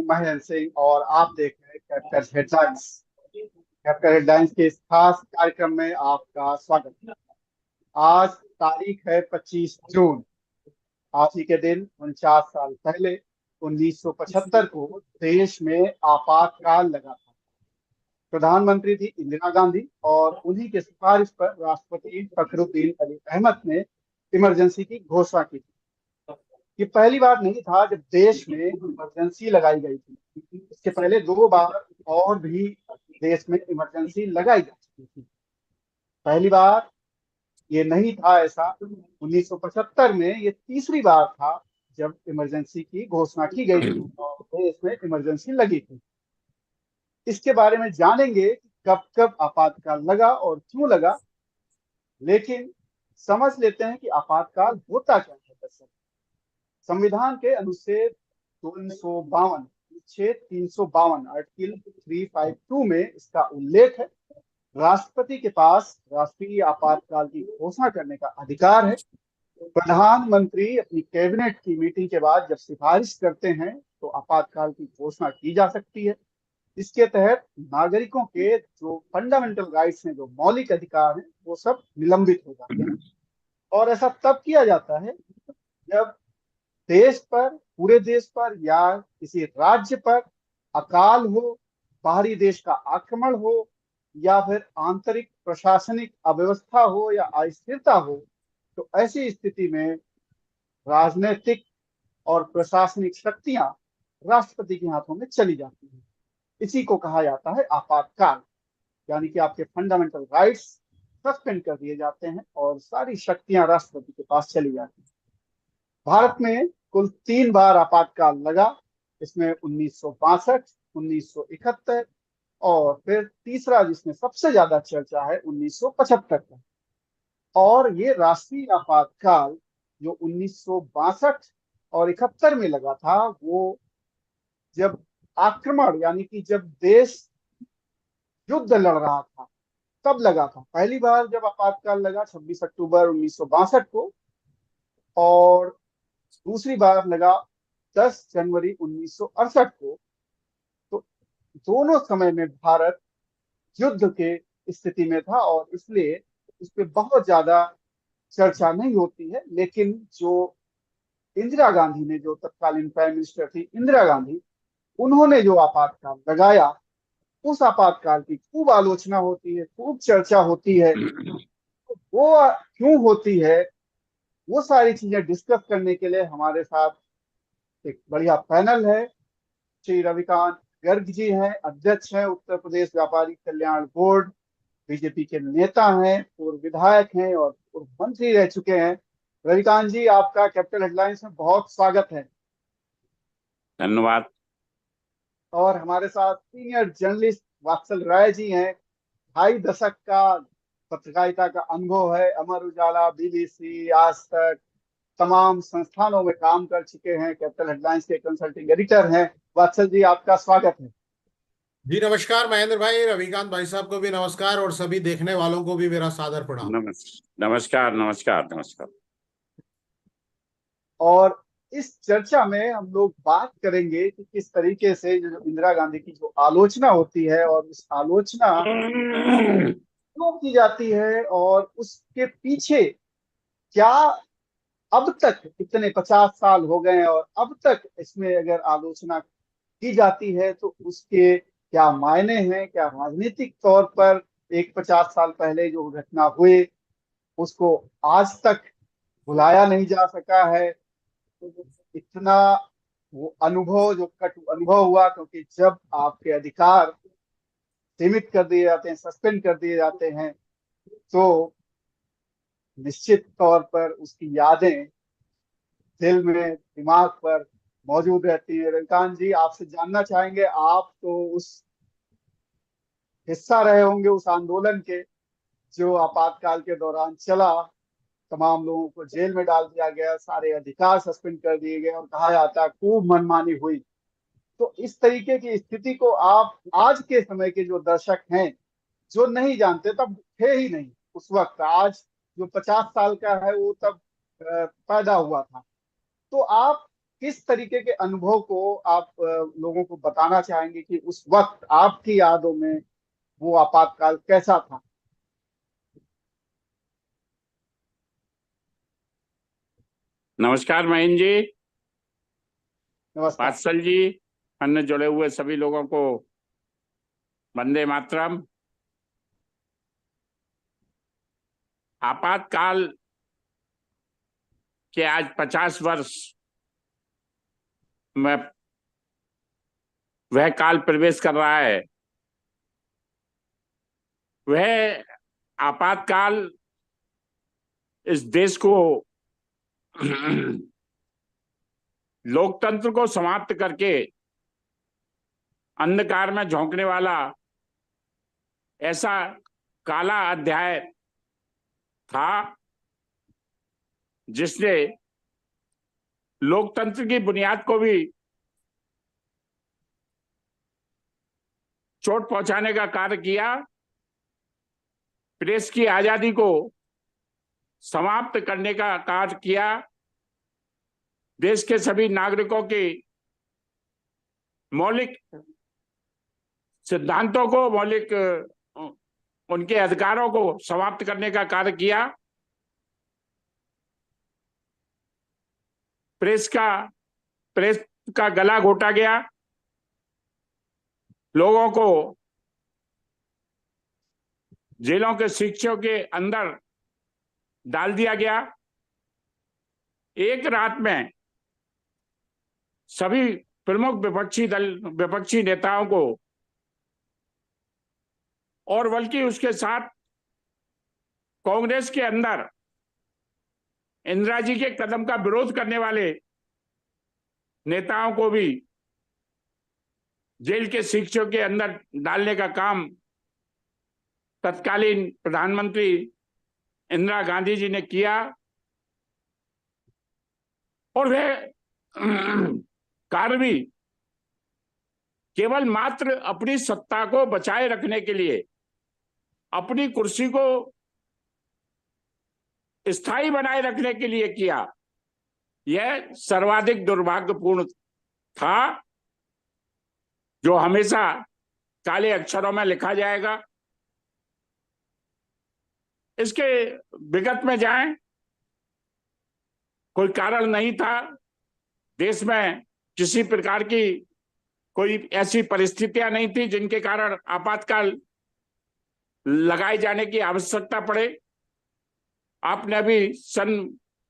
महेंद्र सिंह और आप देख रहे हैं कैप्टन हेडलाइंस। कैप्टन हेडलाइंस के इस खास कार्यक्रम में आपका स्वागत है। आज तारीख है 25 जून। आज ही के दिन 49 साल पहले 1975 को देश में आपातकाल लगा था। प्रधानमंत्री थी इंदिरा गांधी और उन्हीं के सिफारिश पर राष्ट्रपति फखरुद्दीन अली अहमद ने इमरजेंसी की घोषणा की थी। ये पहली बार नहीं था जब देश में इमरजेंसी लगाई गई थी। इसके पहले 2 बार और भी देश में इमरजेंसी लगाई जा चुकी थी। पहली बार ये नहीं था ऐसा 1975 में, ये तीसरी बार था जब इमरजेंसी की घोषणा की गई थी और देश में इमरजेंसी लगी थी। इसके बारे में जानेंगे कि कब कब आपातकाल लगा और क्यों लगा। लेकिन समझ लेते हैं कि आपातकाल होता क्या है। दरअसल संविधान के अनुच्छेद 352 आर्टिकल 352 में इसका उल्लेख है। राष्ट्रपति के पास राष्ट्रीय आपातकाल की घोषणा करने का अधिकार है। प्रधानमंत्री अपनी कैबिनेट की मीटिंग के बाद जब सिफारिश करते हैं तो आपातकाल की घोषणा की जा सकती है। इसके तहत नागरिकों के जो फंडामेंटल राइट्स हैं, जो मौलिक अधिकार हैं, वो सब निलंबित हो जाते हैं। और ऐसा तब किया जाता है जब देश पर, पूरे देश पर या किसी राज्य पर अकाल हो, बाहरी देश का आक्रमण हो, या फिर आंतरिक प्रशासनिक अव्यवस्था हो या अस्थिरता हो। तो ऐसी स्थिति में राजनीतिक और प्रशासनिक शक्तियां राष्ट्रपति के हाथों में चली जाती हैं। इसी को कहा जाता है आपातकाल। यानी कि आपके फंडामेंटल राइट्स सस्पेंड कर दिए जाते हैं और सारी शक्तियां राष्ट्रपति के पास चली जाती हैं। भारत में कुल 3 बार आपातकाल लगा। इसमें 1962, 1971 और फिर तीसरा जिसमें सबसे ज्यादा चर्चा है 1975 का। और ये राष्ट्रीय आपातकाल जो 1962 और 71 में लगा था, वो जब आक्रमण यानी कि जब देश युद्ध लड़ रहा था तब लगा था। पहली बार जब आपातकाल लगा 26 अक्टूबर 1962 को, और दूसरी बार लगा 10 जनवरी 1968 को। तो दोनों समय में भारत युद्ध के स्थिति में था और इसलिए इस पे बहुत ज्यादा चर्चा नहीं होती है। लेकिन जो इंदिरा गांधी ने, जो तत्कालीन प्राइम मिनिस्टर थी इंदिरा गांधी, उन्होंने जो आपातकाल लगाया, उस आपातकाल की खूब आलोचना होती है, खूब चर्चा होती है। तो वो क्यों होती है, वो सारी चीजें डिस्कस करने के लिए हमारे साथ एक बढ़िया पैनल है। श्री रविकांत गर्ग जी हैं, अध्यक्ष हैं उत्तर प्रदेश व्यापारी कल्याण बोर्ड, बीजेपी के नेता हैं, पूर्व विधायक हैं और पूर्व मंत्री रह चुके हैं। रविकांत जी, आपका कैपिटल हेडलाइंस में बहुत स्वागत है। धन्यवाद। और हमारे साथ सीनियर जर्नलिस्ट वात्सल राय जी हैं। 2.5 दशक का पत्रकारिता का अनुभव है। अमर उजाला, बीबीसी, आज तक तमाम संस्थानों में काम कर चुके हैं। कैपिटल हेडलाइंस के कंसल्टिंग एडिटर हैं। वात्सल जी, आपका स्वागत है। जी नमस्कार महेंद्र भाई, रविकांत भाई साहब को भी नमस्कार और सभी देखने वालों को भी मेरा सादर प्रणाम। नमस्कार नमस्कार नमस्कार। और इस चर्चा में हम लोग बात करेंगे कि किस तरीके से जो इंदिरा गांधी की जो आलोचना होती है और उस आलोचना क्यों की जाती है और उसके पीछे क्या, अब तक इतने 50 साल हो गए और अब तक इसमें अगर आलोचना की जाती है तो उसके क्या मायने हैं, क्या राजनीतिक तौर पर एक 50 साल पहले जो घटना हुई उसको आज तक भुलाया नहीं जा सका है। इतना वो अनुभव, जो कटु अनुभव हुआ, क्योंकि जब आपके अधिकार सीमित कर दिए जाते हैं, सस्पेंड कर दिए जाते हैं, तो निश्चित तौर पर उसकी यादें दिल में, दिमाग पर मौजूद रहती है। रविकांत जी, आपसे जानना चाहेंगे, आप तो उस हिस्सा रहे होंगे उस आंदोलन के जो आपातकाल के दौरान चला। तमाम लोगों को जेल में डाल दिया गया, सारे अधिकार सस्पेंड कर दिए गए और कहा जाता है खूब मनमानी हुई। तो इस तरीके की स्थिति को आप आज के समय के जो दर्शक हैं, जो नहीं जानते, तब थे ही नहीं उस वक्त, आज जो 50 साल का है वो तब पैदा हुआ था, तो आप किस तरीके के अनुभव को आप लोगों को बताना चाहेंगे कि उस वक्त आपकी यादों में वो आपातकाल कैसा था? नमस्कार महेंद्र जी, नमस्कार। पात्सल जी, अन्य जुड़े हुए सभी लोगों को वंदे मातरम। आपातकाल के आज 50 वर्ष में वह काल प्रवेश कर रहा है। वह आपातकाल इस देश को लोकतंत्र को समाप्त करके अंधकार में झोंकने वाला ऐसा काला अध्याय था जिसने लोकतंत्र की बुनियाद को भी चोट पहुंचाने का कार्य किया, प्रेस की आजादी को समाप्त करने का कार्य किया, देश के सभी नागरिकों की मौलिक सिद्धांतों को, मौलिक उनके अधिकारों को समाप्त करने का कार्य किया। प्रेस का गला घोटा गया, लोगों को जेलों के शिक्षकों के अंदर डाल दिया गया। एक रात में सभी प्रमुख विपक्षी नेताओं को और बल्कि उसके साथ कांग्रेस के अंदर इंदिरा जी के कदम का विरोध करने वाले नेताओं को भी जेल के शिक्षकों के अंदर डालने का काम तत्कालीन प्रधानमंत्री इंदिरा गांधी जी ने किया। और वह कार्य भी केवल मात्र अपनी सत्ता को बचाए रखने के लिए, अपनी कुर्सी को स्थायी बनाए रखने के लिए किया। यह सर्वाधिक दुर्भाग्यपूर्ण था, जो हमेशा काले अक्षरों में लिखा जाएगा। इसके विगत में जाएं, कोई कारण नहीं था। देश में किसी प्रकार की कोई ऐसी परिस्थितियां नहीं थी जिनके कारण आपातकाल लगाए जाने की आवश्यकता पड़े। आपने अभी सन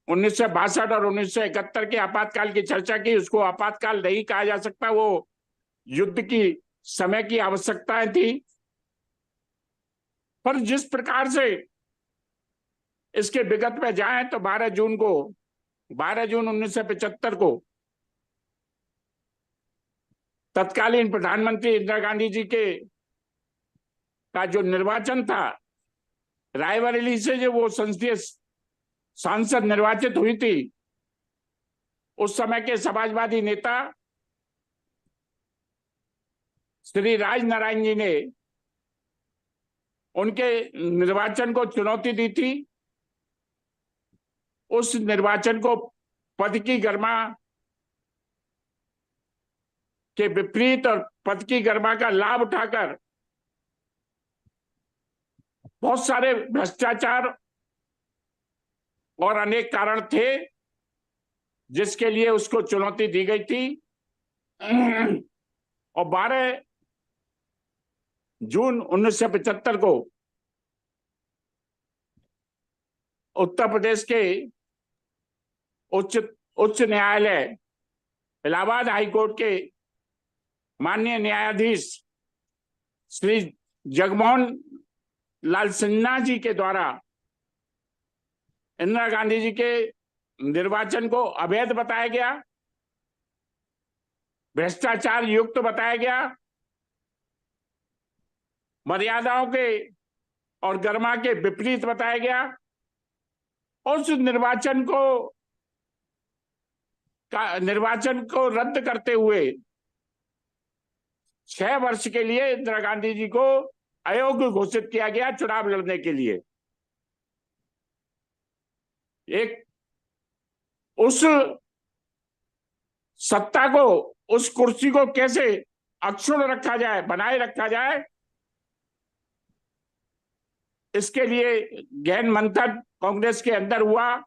1962 और 1971 के आपातकाल की चर्चा की। उसको आपातकाल नहीं कहा जा सकता, वो युद्ध की समय की आवश्यकताएं थी। पर जिस प्रकार से इसके विगत में जाएं तो 12 जून 1975 को तत्कालीन प्रधानमंत्री इंदिरा गांधी जी का जो निर्वाचन था, रायबरेली से जो वो संसदीय सांसद निर्वाचित हुई थी, उस समय के समाजवादी नेता श्री राजनारायण जी ने उनके निर्वाचन को चुनौती दी थी। उस निर्वाचन को पद की गरिमा के विपरीत और पद की गरिमा का लाभ उठाकर बहुत सारे भ्रष्टाचार और अनेक कारण थे जिसके लिए उसको चुनौती दी गई थी। और 12 जून 1975 को उत्तर प्रदेश के उच्च न्यायालय इलाहाबाद हाई कोर्ट के माननीय न्यायाधीश श्री जगमोहन लाल सिन्हा जी के द्वारा इंदिरा गांधी जी के निर्वाचन को अवैध बताया गया, भ्रष्टाचार युक्त बताया गया, मर्यादाओं के और गरिमा के विपरीत बताया गया। और उस निर्वाचन को रद्द करते हुए 6 वर्ष के लिए इंदिरा गांधी जी को अयोग्य घोषित किया गया चुनाव लड़ने के लिए। उस सत्ता को, उस कुर्सी को कैसे अक्षुण्ण रखा जाए, बनाए रखा जाए, इसके लिए गहन मंथन कांग्रेस के अंदर हुआ,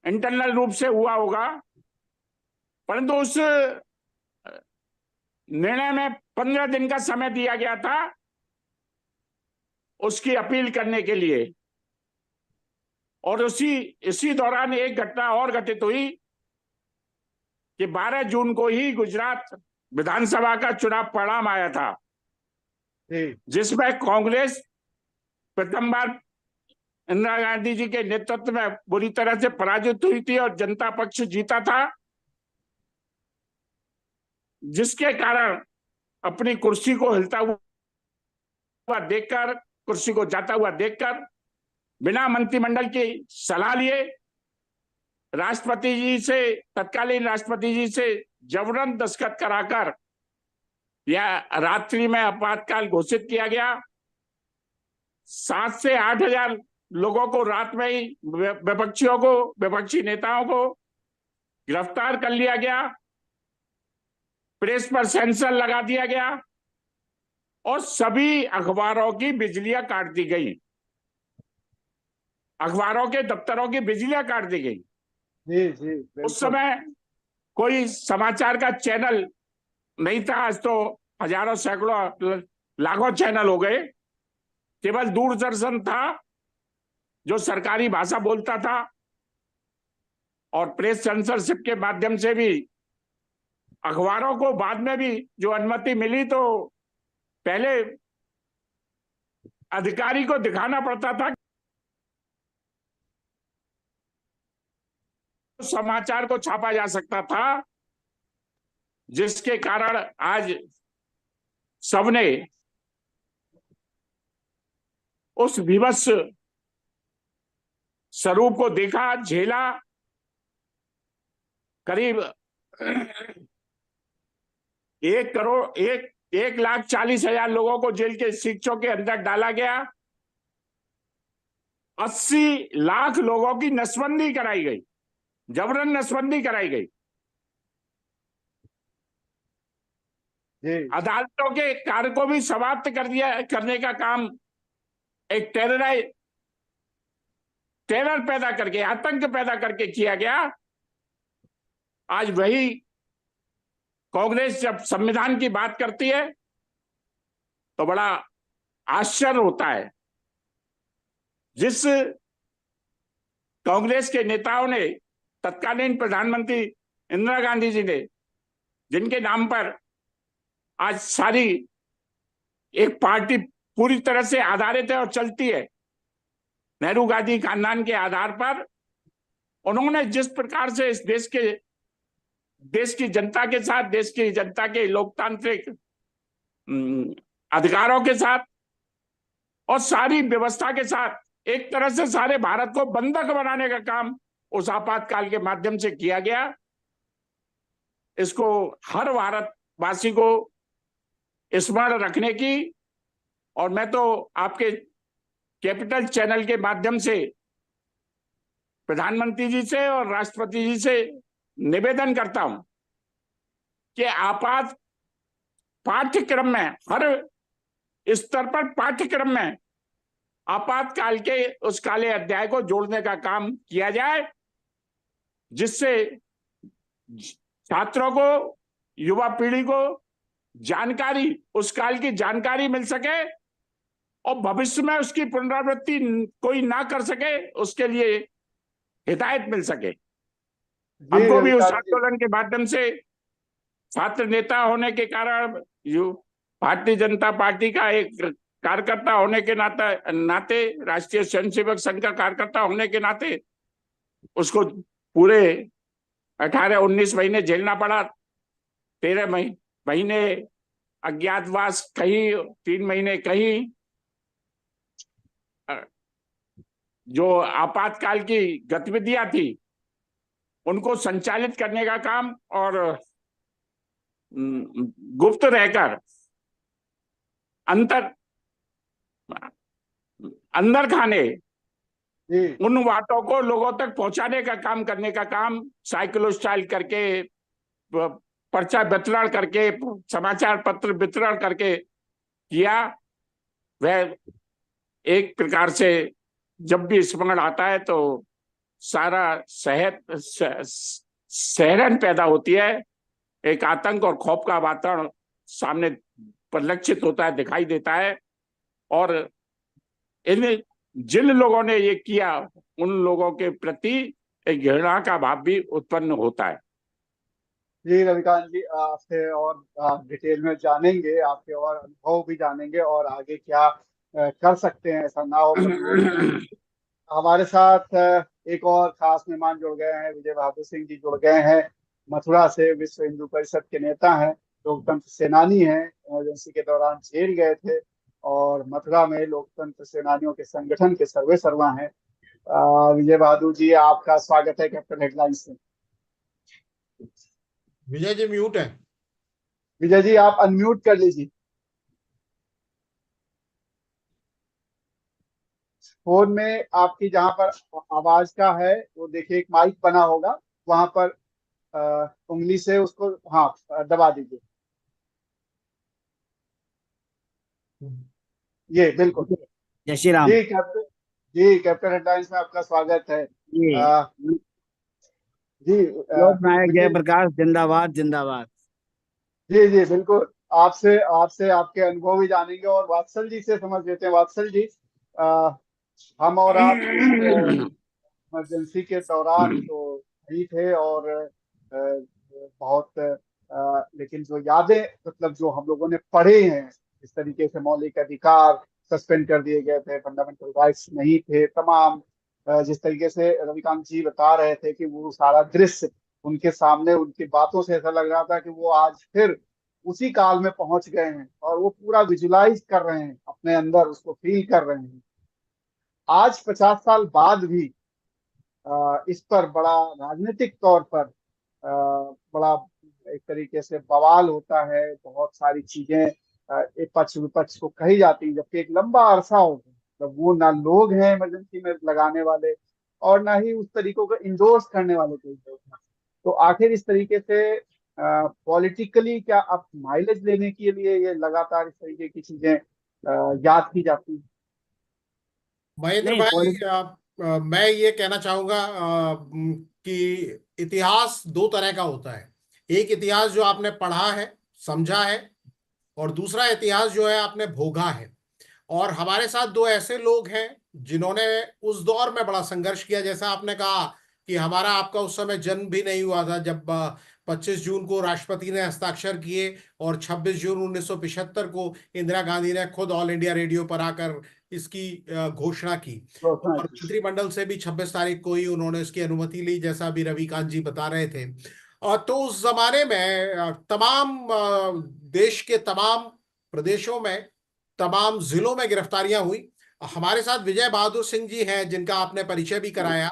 इंटरनल रूप से हुआ होगा। परंतु उस निर्णय में 15 दिन का समय दिया गया था उसकी अपील करने के लिए, और इसी दौरान एक घटना और घटित हुई कि 12 जून को ही गुजरात विधानसभा का चुनाव परिणाम आया था, जिसमें कांग्रेस प्रथम बार इंदिरा गांधी जी के नेतृत्व में बुरी तरह से पराजित हुई थी और जनता पक्ष जीता था, जिसके कारण अपनी कुर्सी को हिलता हुआ देखकर, कुर्सी को जाता हुआ देखकर, बिना मंत्रिमंडल की सलाह लिए राष्ट्रपति जी से, तत्कालीन राष्ट्रपति जी से जबरन दस्तखत कराकर या रात्रि में आपातकाल घोषित किया गया। 7 से 8 हजार लोगों को रात में ही, विपक्षियों को, विपक्षी नेताओं को गिरफ्तार कर लिया गया, प्रेस पर सेंसर लगा दिया गया और सभी अखबारों की बिजलियां काट दी गई, अखबारों के दफ्तरों की बिजलियां काट दी गई। जी, उस समय कोई समाचार का चैनल नहीं था, आज तो हजारों, सैकड़ों, लाखों चैनल हो गए। केवल दूरदर्शन था जो सरकारी भाषा बोलता था, और प्रेस सेंसरशिप के माध्यम से भी अखबारों को बाद में भी जो अनुमति मिली, तो पहले अधिकारी को दिखाना पड़ता था समाचार को छापा जा सकता था, जिसके कारण आज सबने उस विवश स्वरूप को देखा, झेला। करीब 1,40,000 लोगों को जेल के शिक्षों के अंदर डाला गया, 80 लाख लोगों की नसबंदी कराई गई, जबरन नसबंदी कराई गई। अदालतों के कार्य को भी समाप्त करने का काम एक टेरर पैदा करके, आतंक पैदा करके किया गया। आज वही कांग्रेस जब संविधान की बात करती है तो बड़ा आश्चर्य होता है। जिस कांग्रेस के नेताओं ने, तत्कालीन प्रधानमंत्री इंदिरा गांधी जी ने, जिनके नाम पर आज सारी एक पार्टी पूरी तरह से आधारित है और चलती है, नेहरू गांधी खानदान के आधार पर, उन्होंने जिस प्रकार से इस देश की जनता के साथ, देश की जनता के लोकतांत्रिक अधिकारों के साथ और सारी व्यवस्था के साथ एक तरह से सारे भारत को बंधक बनाने का काम उस आपातकाल के माध्यम से किया गया, इसको हर भारतवासी को स्मरण रखने की, और मैं तो आपके कैपिटल चैनल के माध्यम से प्रधानमंत्री जी से और राष्ट्रपति जी से निवेदन करता हूं कि आपात पाठ्यक्रम में, हर स्तर पर पाठ्यक्रम में आपातकाल के उस काले अध्याय को जोड़ने का काम किया जाए, जिससे छात्रों को, युवा पीढ़ी को जानकारी, उस काल की जानकारी मिल सके और भविष्य में उसकी पुनरावृत्ति कोई ना कर सके, उसके लिए हिदायत मिल सके। हमको भी उस आंदोलन के माध्यम से छात्र नेता होने के कारण, भारतीय जनता पार्टी का एक कार्यकर्ता होने के नाते, राष्ट्रीय स्वयंसेवक संघ का कार्यकर्ता होने के नाते, उसको पूरे 18-19 महीने झेलना पड़ा। 13 महीने अज्ञातवास, कहीं 3 महीने कहीं। जो आपातकाल की गतिविधियां थी उनको संचालित करने का काम और गुप्त रहकर अंदर खाने जी उन बातों को लोगों तक पहुंचाने का काम करने का काम साइकिलो स्टाइल करके, पर्चा वितरण करके, समाचार पत्र वितरण करके किया। वह एक प्रकार से जब भी स्मरण आता है तो सारा सहरन पैदा होती है, एक आतंक और खौफ का वातावरण सामने परिलक्षित होता है, दिखाई देता है। और इन जिन लोगों ने ये किया उन लोगों के प्रति एक घृणा का भाव भी उत्पन्न होता है। जी रविकांत जी, आपसे और डिटेल में जानेंगे, आपके और अनुभव भी जानेंगे और आगे क्या कर सकते हैं ऐसा ना हो कभी हो। हमारे साथ एक और खास मेहमान जुड़ गए हैं, विजय बहादुर सिंह जी जुड़ गए हैं मथुरा से। विश्व हिंदू परिषद के नेता हैं, लोकतंत्र सेनानी हैं, इमरजेंसी के दौरान जेल गए थे और मथुरा में लोकतंत्र सेनानियों के संगठन के सर्वे सर्वा हैं। विजय बहादुर जी, आपका स्वागत है कैपिटल हेडलाइंस में। विजय जी म्यूट है। विजय जी आप अनम्यूट कर लीजिए। फोन में आपकी जहां पर आवाज का है वो देखिए एक माइक बना होगा, वहां पर उंगली से उसको हाँ दबा दीजिए। ये बिल्कुल। जय श्री राम जी कैप्टन, जी कैप्टन हेडलाइंस में आपका स्वागत है। जी। जी लोकनायक विजय, जयप्रकाश जिंदाबाद जिंदाबाद। जी जी बिल्कुल। आपसे आपसे आपके अनुभव भी जानेंगे और वात्सल जी से समझ लेते हैं। वात्सल जी, आ, हम और आप उस इमरजेंसी के दौरान तो नहीं थे और बहुत लेकिन जो यादें मतलब जो हम लोगों ने पढ़े हैं, इस तरीके से मौलिक अधिकार सस्पेंड कर दिए गए थे, फंडामेंटल राइट्स नहीं थे तमाम, जिस तरीके से रविकांत जी बता रहे थे कि वो सारा दृश्य उनके सामने, उनकी बातों से ऐसा लग रहा था कि वो आज फिर उसी काल में पहुंच गए हैं और वो पूरा विजुलाइज कर रहे हैं अपने अंदर, उसको फील कर रहे हैं। आज 50 साल बाद भी इस पर बड़ा राजनीतिक तौर पर बड़ा एक तरीके से बवाल होता है। बहुत सारी चीजें एक पक्ष विपक्ष को कही जाती हैं, जबकि एक लंबा अरसा हो गया मतलब वो ना लोग हैं इमरजेंसी में लगाने वाले और ना ही उस तरीकों को इंडोर्स करने वाले कोई लोग हैं। तो आखिर इस तरीके से पॉलिटिकली क्या अब माइलेज लेने के लिए ये लगातार इस तरीके की चीजें याद की जाती हैं? महेंद्र नहीं भाई, मैं ये कहना चाहूंगा कि इतिहास दो तरह का होता है। एक इतिहास जो आपने पढ़ा है, समझा है, और दूसरा इतिहास जो है आपने भोगा है। और हमारे साथ दो ऐसे लोग हैं जिन्होंने उस दौर में बड़ा संघर्ष किया। जैसा आपने कहा कि हमारा आपका उस समय जन्म भी नहीं हुआ था जब 25 जून को राष्ट्रपति ने हस्ताक्षर किए और 26 जून 1975 को इंदिरा गांधी ने खुद ऑल इंडिया रेडियो पर आकर इसकी घोषणा की। और मंत्रिमंडल से भी 26 तारीख को ही उन्होंने इसकी अनुमति ली, जैसा अभी रविकांत जी बता रहे थे। और तो उस जमाने में तमाम देश के तमाम प्रदेशों में, तमाम जिलों में गिरफ्तारियां हुई। हमारे साथ विजय बहादुर सिंह जी हैं जिनका आपने परिचय भी कराया।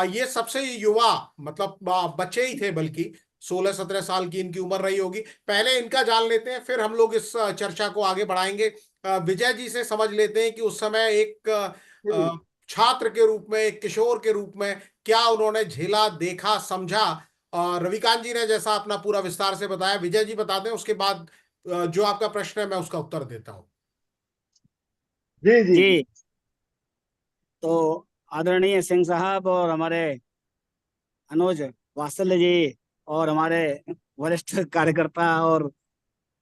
ये सबसे युवा, मतलब बच्चे ही थे, बल्कि 16-17 साल की इनकी उम्र रही होगी। पहले इनका जान लेते हैं, फिर हम लोग इस चर्चा को आगे बढ़ाएंगे। विजय जी से समझ लेते हैं कि उस समय एक छात्र के रूप में, एक किशोर के रूप में क्या उन्होंने झेला, देखा, समझा। और रविकांत जी ने जैसा अपना पूरा विस्तार से बताया, विजय जी बता दें, उसके बाद जो आपका प्रश्न है मैं उसका उत्तर देता हूं। जी जी जी। जी तो आदरणीय सिंह साहब और हमारे अनुज वात्सल्य जी और हमारे वरिष्ठ कार्यकर्ता और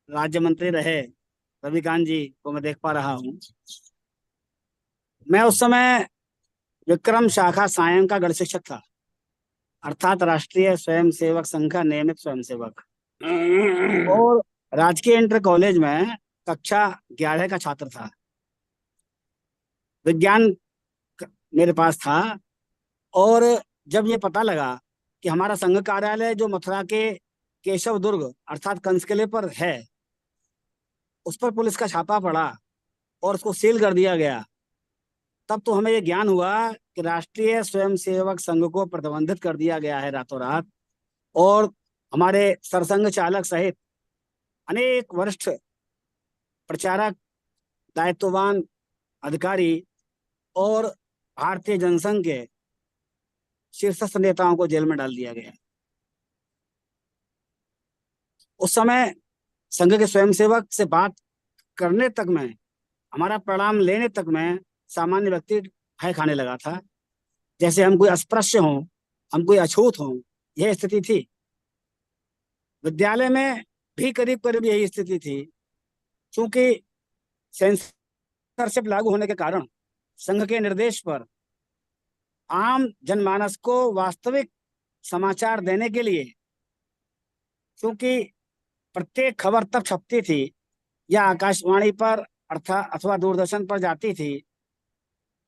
राज्य मंत्री रहे रविकांत जी को मैं देख पा रहा हूँ। मैं उस समय विक्रम शाखा सायं का गढ़ शिक्षक था, अर्थात राष्ट्रीय स्वयंसेवक संघ का नियमित स्वयंसेवक, और राजकीय इंटर कॉलेज में कक्षा 11 का छात्र था। विज्ञान मेरे पास था और जब ये पता लगा कि हमारा संघ कार्यालय जो मथुरा के केशव दुर्ग अर्थात कंसकिले पर है, उस पर पुलिस का छापा पड़ा और उसको सील कर दिया गया, तब तो हमें ये ज्ञान हुआ कि राष्ट्रीय स्वयंसेवक संघ को प्रतिबंधित कर दिया गया है रातों रात। और हमारे सरसंघ चालक सहित अनेक वरिष्ठ प्रचारक, दायित्ववान अधिकारी और भारतीय जनसंघ के शीर्षस्थ नेताओं को जेल में डाल दिया गया। उस समय संघ के स्वयंसेवक से बात करने तक में, हमारा प्रणाम लेने तक में सामान्य व्यक्ति भय खाने लगा था, जैसे हम कोई अस्पृश्य हों, हम कोई अछूत हों। यह स्थिति थी। विद्यालय में भी करीब करीब यही स्थिति थी। क्योंकि सेंसरशिप लागू होने के कारण संघ के निर्देश पर आम जनमानस को वास्तविक समाचार देने के लिए, क्योंकि प्रत्येक खबर तब छपती थी या आकाशवाणी पर अर्थात अथवा दूरदर्शन पर जाती थी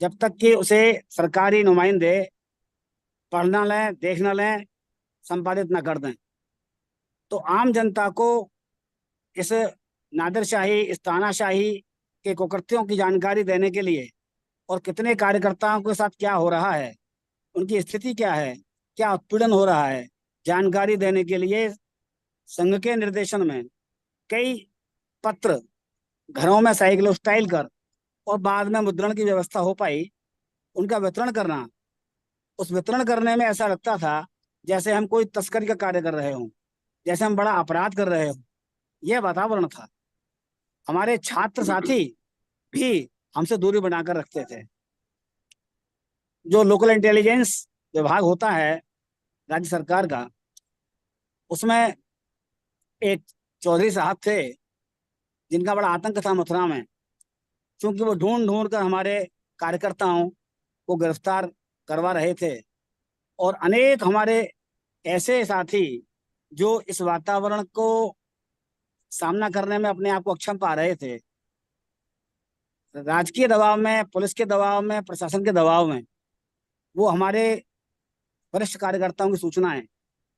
जब तक कि उसे सरकारी नुमाइंदे पढ़ न लें, देख न लें, संपादित न कर दें। तो आम जनता को इस नादिरशाही, इस तानाशाही के कुकृत्यों की जानकारी देने के लिए और कितने कार्यकर्ताओं के साथ क्या हो रहा है, उनकी स्थिति क्या है, क्या उत्पीड़न हो रहा है, जानकारी देने के लिए संघ के निर्देशन में कई पत्र घरों में साइक्लोस्टाइल कर और बाद में मुद्रण की व्यवस्था हो पाई, उनका वितरण करना। उस वितरण करने में ऐसा लगता था जैसे हम कोई तस्करी का कार्य कर रहे हों, जैसे हम बड़ा अपराध कर रहे हों। यह वातावरण था। हमारे छात्र साथी भी हमसे दूरी बनाकर रखते थे। जो लोकल इंटेलिजेंस विभाग होता है राज्य सरकार का, उसमें एक चौधरी साहब थे जिनका बड़ा आतंक था मथुरा में, क्योंकि वो ढूंढ ढूंढ कर हमारे कार्यकर्ताओं को गिरफ्तार करवा रहे थे। और अनेक हमारे ऐसे साथी जो इस वातावरण को सामना करने में अपने आप को अक्षम पा रहे थे, राजकीय दबाव में, पुलिस के दबाव में, प्रशासन के दबाव में, वो हमारे वरिष्ठ कार्यकर्ताओं की सूचनाएं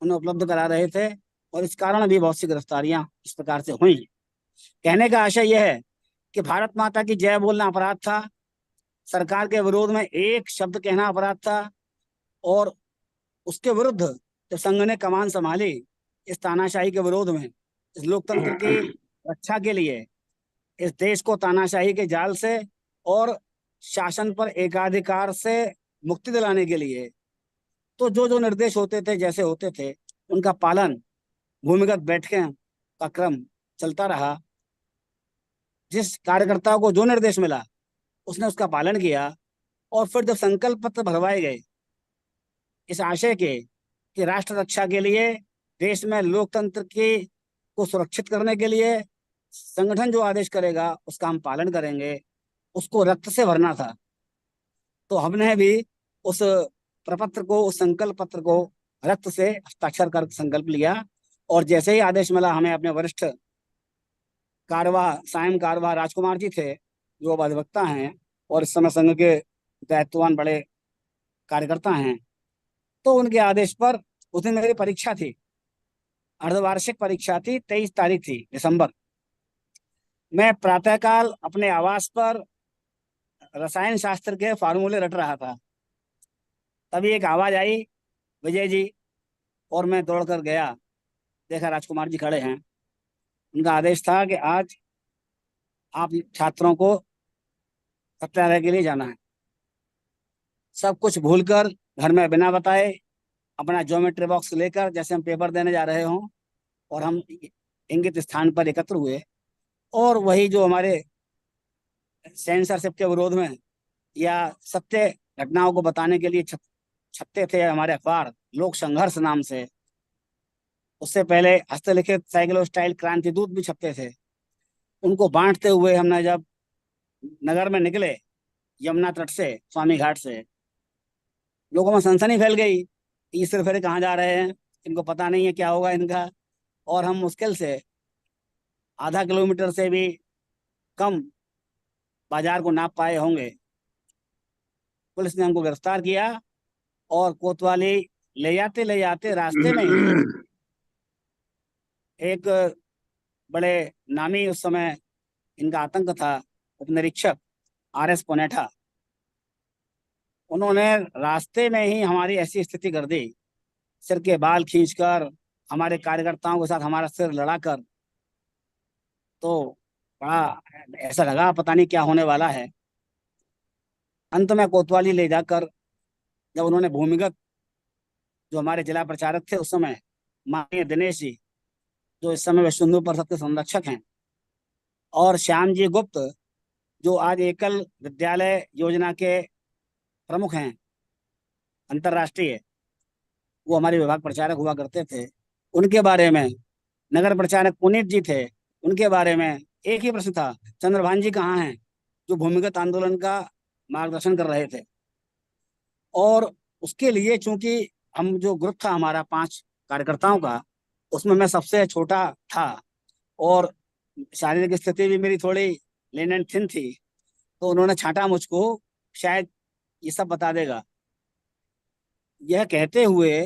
उन्हें उपलब्ध करा रहे थे। और इस कारण भी बहुत सी गिरफ्तारियां इस प्रकार से हुई। कहने का आशय यह है कि भारत माता की जय बोलना अपराध था, सरकार के विरोध में एक शब्द कहना अपराध था। और उसके विरुद्ध जब संघ ने कमान संभाली इस तानाशाही के विरोध में, इस लोकतंत्र की रक्षा के लिए, इस देश को तानाशाही के जाल से और शासन पर एकाधिकार से मुक्ति दिलाने के लिए, तो जो जो निर्देश होते थे, जैसे होते थे, उनका पालन भूमिगत बैठकें का क्रम चलता रहा। जिस कार्यकर्ता को जो निर्देश मिला उसने उसका पालन किया। और फिर जब संकल्प पत्र भरवाए गए इस आशय के कि राष्ट्र रक्षा के लिए, देश में लोकतंत्र की को सुरक्षित करने के लिए संगठन जो आदेश करेगा उसका हम पालन करेंगे, उसको रक्त से भरना था। तो हमने भी उस प्रपत्र को, उस संकल्प पत्र को रक्त से हस्ताक्षर कर संकल्प लिया। और जैसे ही आदेश मिला, हमें अपने वरिष्ठ कार्यवाह, सायं कार्यवाह राजकुमार जी थे, जो अब अधिवक्ता हैं और इस समय संघ के दायित्ववान बड़े कार्यकर्ता हैं, तो उनके आदेश पर उस दिन मेरी परीक्षा थी, अर्धवार्षिक परीक्षा थी, 23 तारीख थी दिसंबर। मैं प्रातःकाल अपने आवास पर रसायन शास्त्र के फार्मूले रट रहा था। तभी एक आवाज आई, विजय जी। और मैं दौड़कर गया, देखा राजकुमार जी खड़े हैं। उनका आदेश था कि आज आप छात्रों को सत्याग्रह के लिए जाना है। सब कुछ भूलकर घर में बिना बताए अपना ज्योमेट्री बॉक्स लेकर, जैसे हम पेपर देने जा रहे हों, और हम इंगित स्थान पर एकत्र हुए। और वही जो हमारे सेंसरशिप के विरोध में या सत्य घटनाओं को बताने के लिए छपते थे हमारे अखबार, लोक संघर्ष नाम से, उससे पहले हस्तलिखित साइक्लोस्टाइल क्रांति दूत भी छपते थे। उनको बांटते हुए हमने जब नगर में निकले, यमुना तट से, स्वामी घाट से, लोगों में सनसनी फैल गई। ये सिर्फ कहाँ जा रहे हैं, इनको पता नहीं है क्या होगा इनका। और हम मुश्किल से आधा किलोमीटर से भी कम बाजार को नाप पाए होंगे। पुलिस ने हमको गिरफ्तार किया और कोतवाली ले जाते रास्ते में ही एक बड़े नामी, उस समय इनका आतंक था, उपनिरीक्षक RS पुनेठा, उन्होंने रास्ते में ही हमारी ऐसी स्थिति कर दी, सिर के बाल खींचकर, हमारे कार्यकर्ताओं के साथ हमारा सिर लड़ाकर। तो बड़ा ऐसा लगा पता नहीं क्या होने वाला है। अंत में कोतवाली ले जाकर जब उन्होंने भूमिगत, जो हमारे जिला प्रचारक थे उस समय, माननीय दिनेश जी, जो इस समय विश्व हिंदू परिषद के संरक्षक हैं, और श्याम जी गुप्त, जो आज एकल विद्यालय योजना के प्रमुख हैं अंतर्राष्ट्रीय, वो हमारे विभाग प्रचारक हुआ करते थे, उनके बारे में, नगर प्रचारक पुनीत जी थे, उनके बारे में एक ही प्रश्न था, चंद्रभान जी कहाँ हैं, जो भूमिगत आंदोलन का मार्गदर्शन कर रहे थे। और उसके लिए चूंकि हम, जो ग्रुप था हमारा 5 कार्यकर्ताओं का, उसमें मैं सबसे छोटा था और शारीरिक स्थिति भी मेरी थोड़ी लेन एंड थिन थी, तो उन्होंने छांटा मुझको, शायद ये सब बता देगा, यह कहते हुए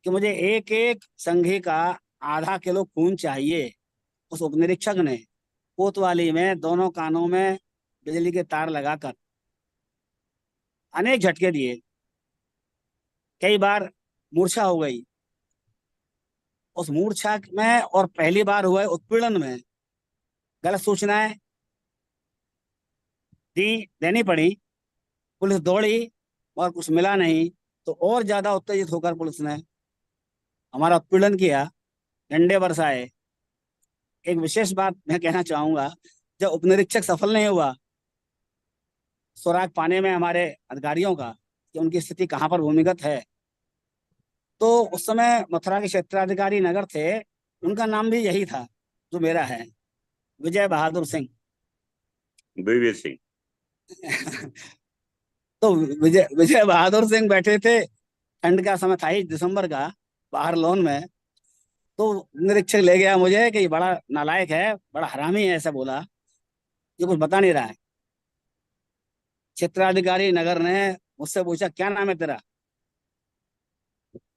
कि मुझे एक एक संघी का आधा किलो खून चाहिए। उस उपनिरीक्षक ने कोतवाली में दोनों कानों में बिजली के तार लगाकर अनेक झटके दिए, कई बार मूर्छा हो गई। उस मूर्छा में और पहली बार हुए उत्पीड़न में गलत सूचनाएं देनी पड़ी, पुलिस दौड़ी और कुछ मिला नहीं, तो और ज्यादा उत्तेजित होकर पुलिस ने हमारा उत्पीड़न किया, डंडे बरसाए। एक विशेष बात मैं कहना चाहूंगा, जब उपनिरीक्षक सफल नहीं हुआ सुराग पाने में हमारे अधिकारियों का कि उनकी स्थिति कहाँ पर भूमिगत है, तो उस समय मथुरा के क्षेत्राधिकारी नगर थे, उनका नाम भी यही था जो मेरा है, विजय बहादुर सिंह। वीर सिंह। तो विजय विजय बहादुर सिंह बैठे थे, ठंड का समय था ही, दिसंबर का, बाहर लॉन में। तो निरीक्षक ले गया मुझे कि ये बड़ा नालायक है, बड़ा हरामी है, ऐसा बोला, ये कुछ बता नहीं रहा है। क्षेत्राधिकारी नगर ने मुझसे पूछा क्या नाम है तेरा।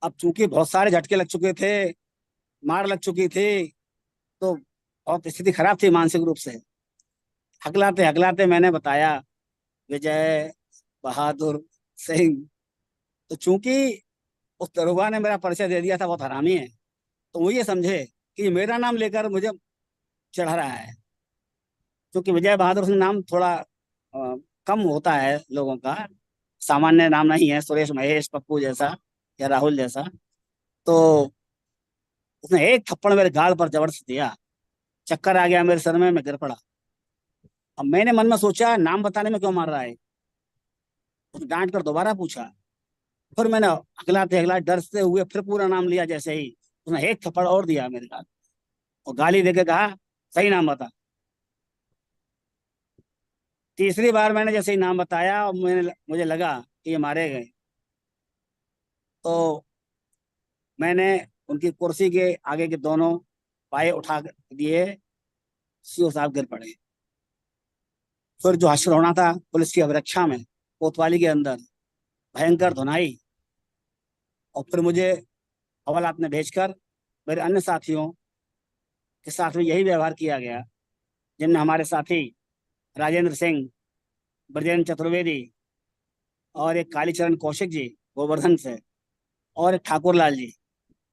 अब चूंकि बहुत सारे झटके लग चुके थे, मार लग चुकी थी, तो बहुत स्थिति खराब थी मानसिक रूप से। हकलाते हकलाते मैंने बताया विजय बहादुर सिंह। तो चूंकि उस दरोगा ने मेरा परिचय दे दिया था, बहुत हरामी है, तो वो ये समझे कि मेरा नाम लेकर मुझे चढ़ा रहा है। क्योंकि विजय बहादुर सिंह नाम थोड़ा कम होता है लोगों का, सामान्य नाम नहीं है, सुरेश महेश पप्पू जैसा या राहुल जैसा। तो उसने एक थप्पड़ मेरे गाल पर जबरदस्त दिया, चक्कर आ गया मेरे सर में, मैं गिर पड़ा। अब मैंने मन में सोचा नाम बताने में क्यों मार रहा है, उसने डांट कर दोबारा पूछा। फिर मैंने हकलाते हकलाते डरते हुए फिर पूरा नाम लिया, जैसे ही उसने एक थप्पड़ और दिया मेरे गाल और गाली देके कहा सही नाम बता। तीसरी बार मैंने जैसे ही नाम बताया और मुझे लगा कि ये मारे गए, तो मैंने उनकी कुर्सी के आगे के दोनों पाए उठा दिए, सीओ साहब गिर पड़े। फिर जो हश्र होना था पुलिस की अभिरक्षा में कोतवाली के अंदर, भयंकर धुनाई, और फिर मुझे हवालात में भेजकर मेरे अन्य साथियों के साथ भी यही व्यवहार किया गया, जिनमें हमारे साथी राजेंद्र सिंह, ब्रजेंद्र चतुर्वेदी और एक कालीचरण कौशिक जी गोवर्धन से, और एक ठाकुर लाल जी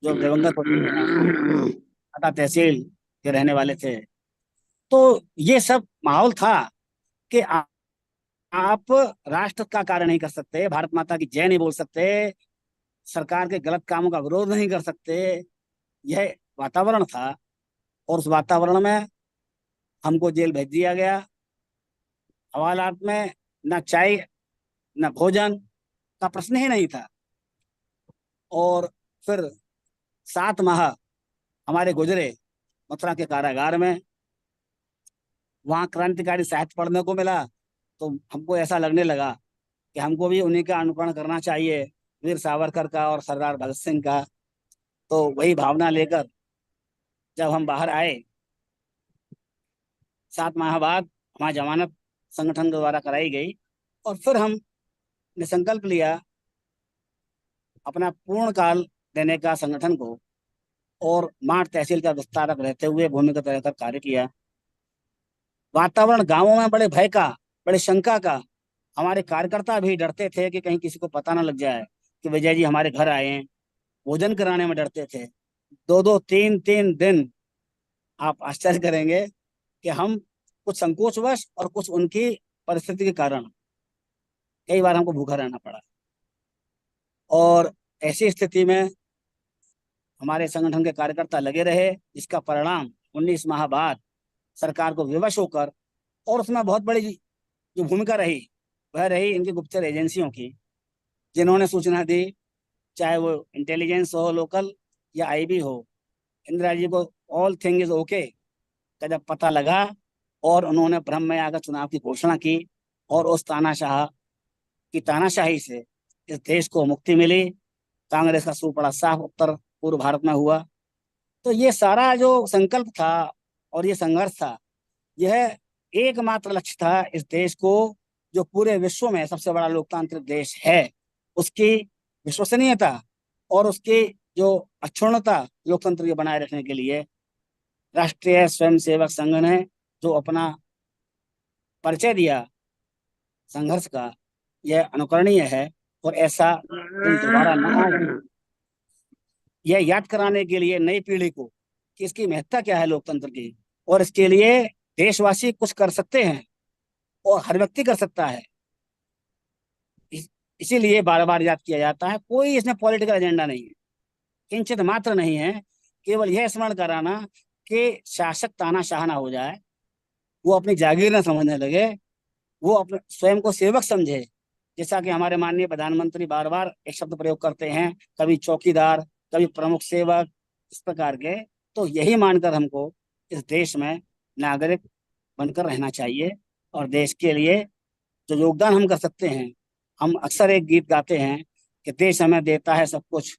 जो दिवंगत हो चुके हैं, टाटा तहसील के रहने वाले थे। तो ये सब माहौल था कि आप राष्ट्र का कार्य नहीं कर सकते, भारत माता की जय नहीं बोल सकते, सरकार के गलत कामों का विरोध नहीं कर सकते, यह वातावरण था। और उस वातावरण में हमको जेल भेज दिया गया। हवालात में न चाय न भोजन का प्रश्न ही नहीं था। और फिर 7 माह हमारे गुजरे मथुरा के कारागार में। वहाँ क्रांतिकारी साहित्य पढ़ने को मिला, तो हमको ऐसा लगने लगा कि हमको भी उन्हीं का अनुकरण करना चाहिए, वीर सावरकर का और सरदार भगत सिंह का। तो वही भावना लेकर जब हम बाहर आए, 7 माह बाद हमारी जमानत संगठन के द्वारा कराई गई, और फिर हमने संकल्प लिया अपना पूर्ण काल देने का संगठन को, और माठ तहसील का विस्तारक रहते हुए भूमिगत रहकर कार्य किया। वातावरण गांवों में बड़े भय का, बड़े शंका का, हमारे कार्यकर्ता भी डरते थे कि कहीं किसी को पता ना लग जाए कि विजय जी हमारे घर आए हैं। भोजन कराने में डरते थे, 2-2 3-3 दिन। आप आश्चर्य करेंगे कि हम कुछ संकोचवश और कुछ उनकी परिस्थिति के कारण कई बार हमको भूखा रहना पड़ा। और ऐसी स्थिति में हमारे संगठन के कार्यकर्ता लगे रहे, जिसका परिणाम 19 माह बाद सरकार को विवश होकर, और उसमें बहुत बड़ी जो भूमिका रही वह रही इनकी गुप्तचर एजेंसियों की, जिन्होंने सूचना दी, चाहे वो इंटेलिजेंस हो लोकल या आईबी हो। इंदिरा जी को ऑल थिंग इज ओके का जब पता लगा और उन्होंने भ्रम में आकर चुनाव की घोषणा की, और उस तानाशाह की तानाशाही से इस देश को मुक्ति मिली, कांग्रेस का सूर बड़ा साफ उत्तर पूर्व भारत में हुआ। तो ये सारा जो संकल्प था और ये संघर्ष था, यह एकमात्र लक्ष्य था इस देश को, जो पूरे विश्व में सबसे बड़ा लोकतांत्रिक देश है, उसकी विश्वसनीयता और उसकी जो अक्षुण्णता लोकतंत्र की बनाए रखने के लिए राष्ट्रीय स्वयंसेवक संघ ने जो अपना परिचय दिया संघर्ष का, यह अनुकरणीय है। और ऐसा दिन दोबारा न आए, यह याद कराने के लिए नई पीढ़ी को कि इसकी महत्ता क्या है लोकतंत्र की, और इसके लिए देशवासी कुछ कर सकते हैं और हर व्यक्ति कर सकता है। इसीलिए बार बार याद किया जाता है। कोई इसमें पॉलिटिकल एजेंडा नहीं है, किंचित मात्र नहीं है। केवल यह स्मरण कराना कि शासक तानाशाह ना हो जाए, वो अपनी जागीर न समझने लगे, वो अपने स्वयं को सेवक समझे। जैसा कि हमारे माननीय प्रधानमंत्री बार बार एक शब्द प्रयोग करते हैं, कभी चौकीदार, कभी प्रमुख सेवक, इस प्रकार के। तो यही मानकर हमको इस देश में नागरिक बनकर रहना चाहिए, और देश के लिए जो योगदान हम कर सकते हैं। हम अक्सर एक गीत गाते हैं कि देश हमें देता है सब कुछ,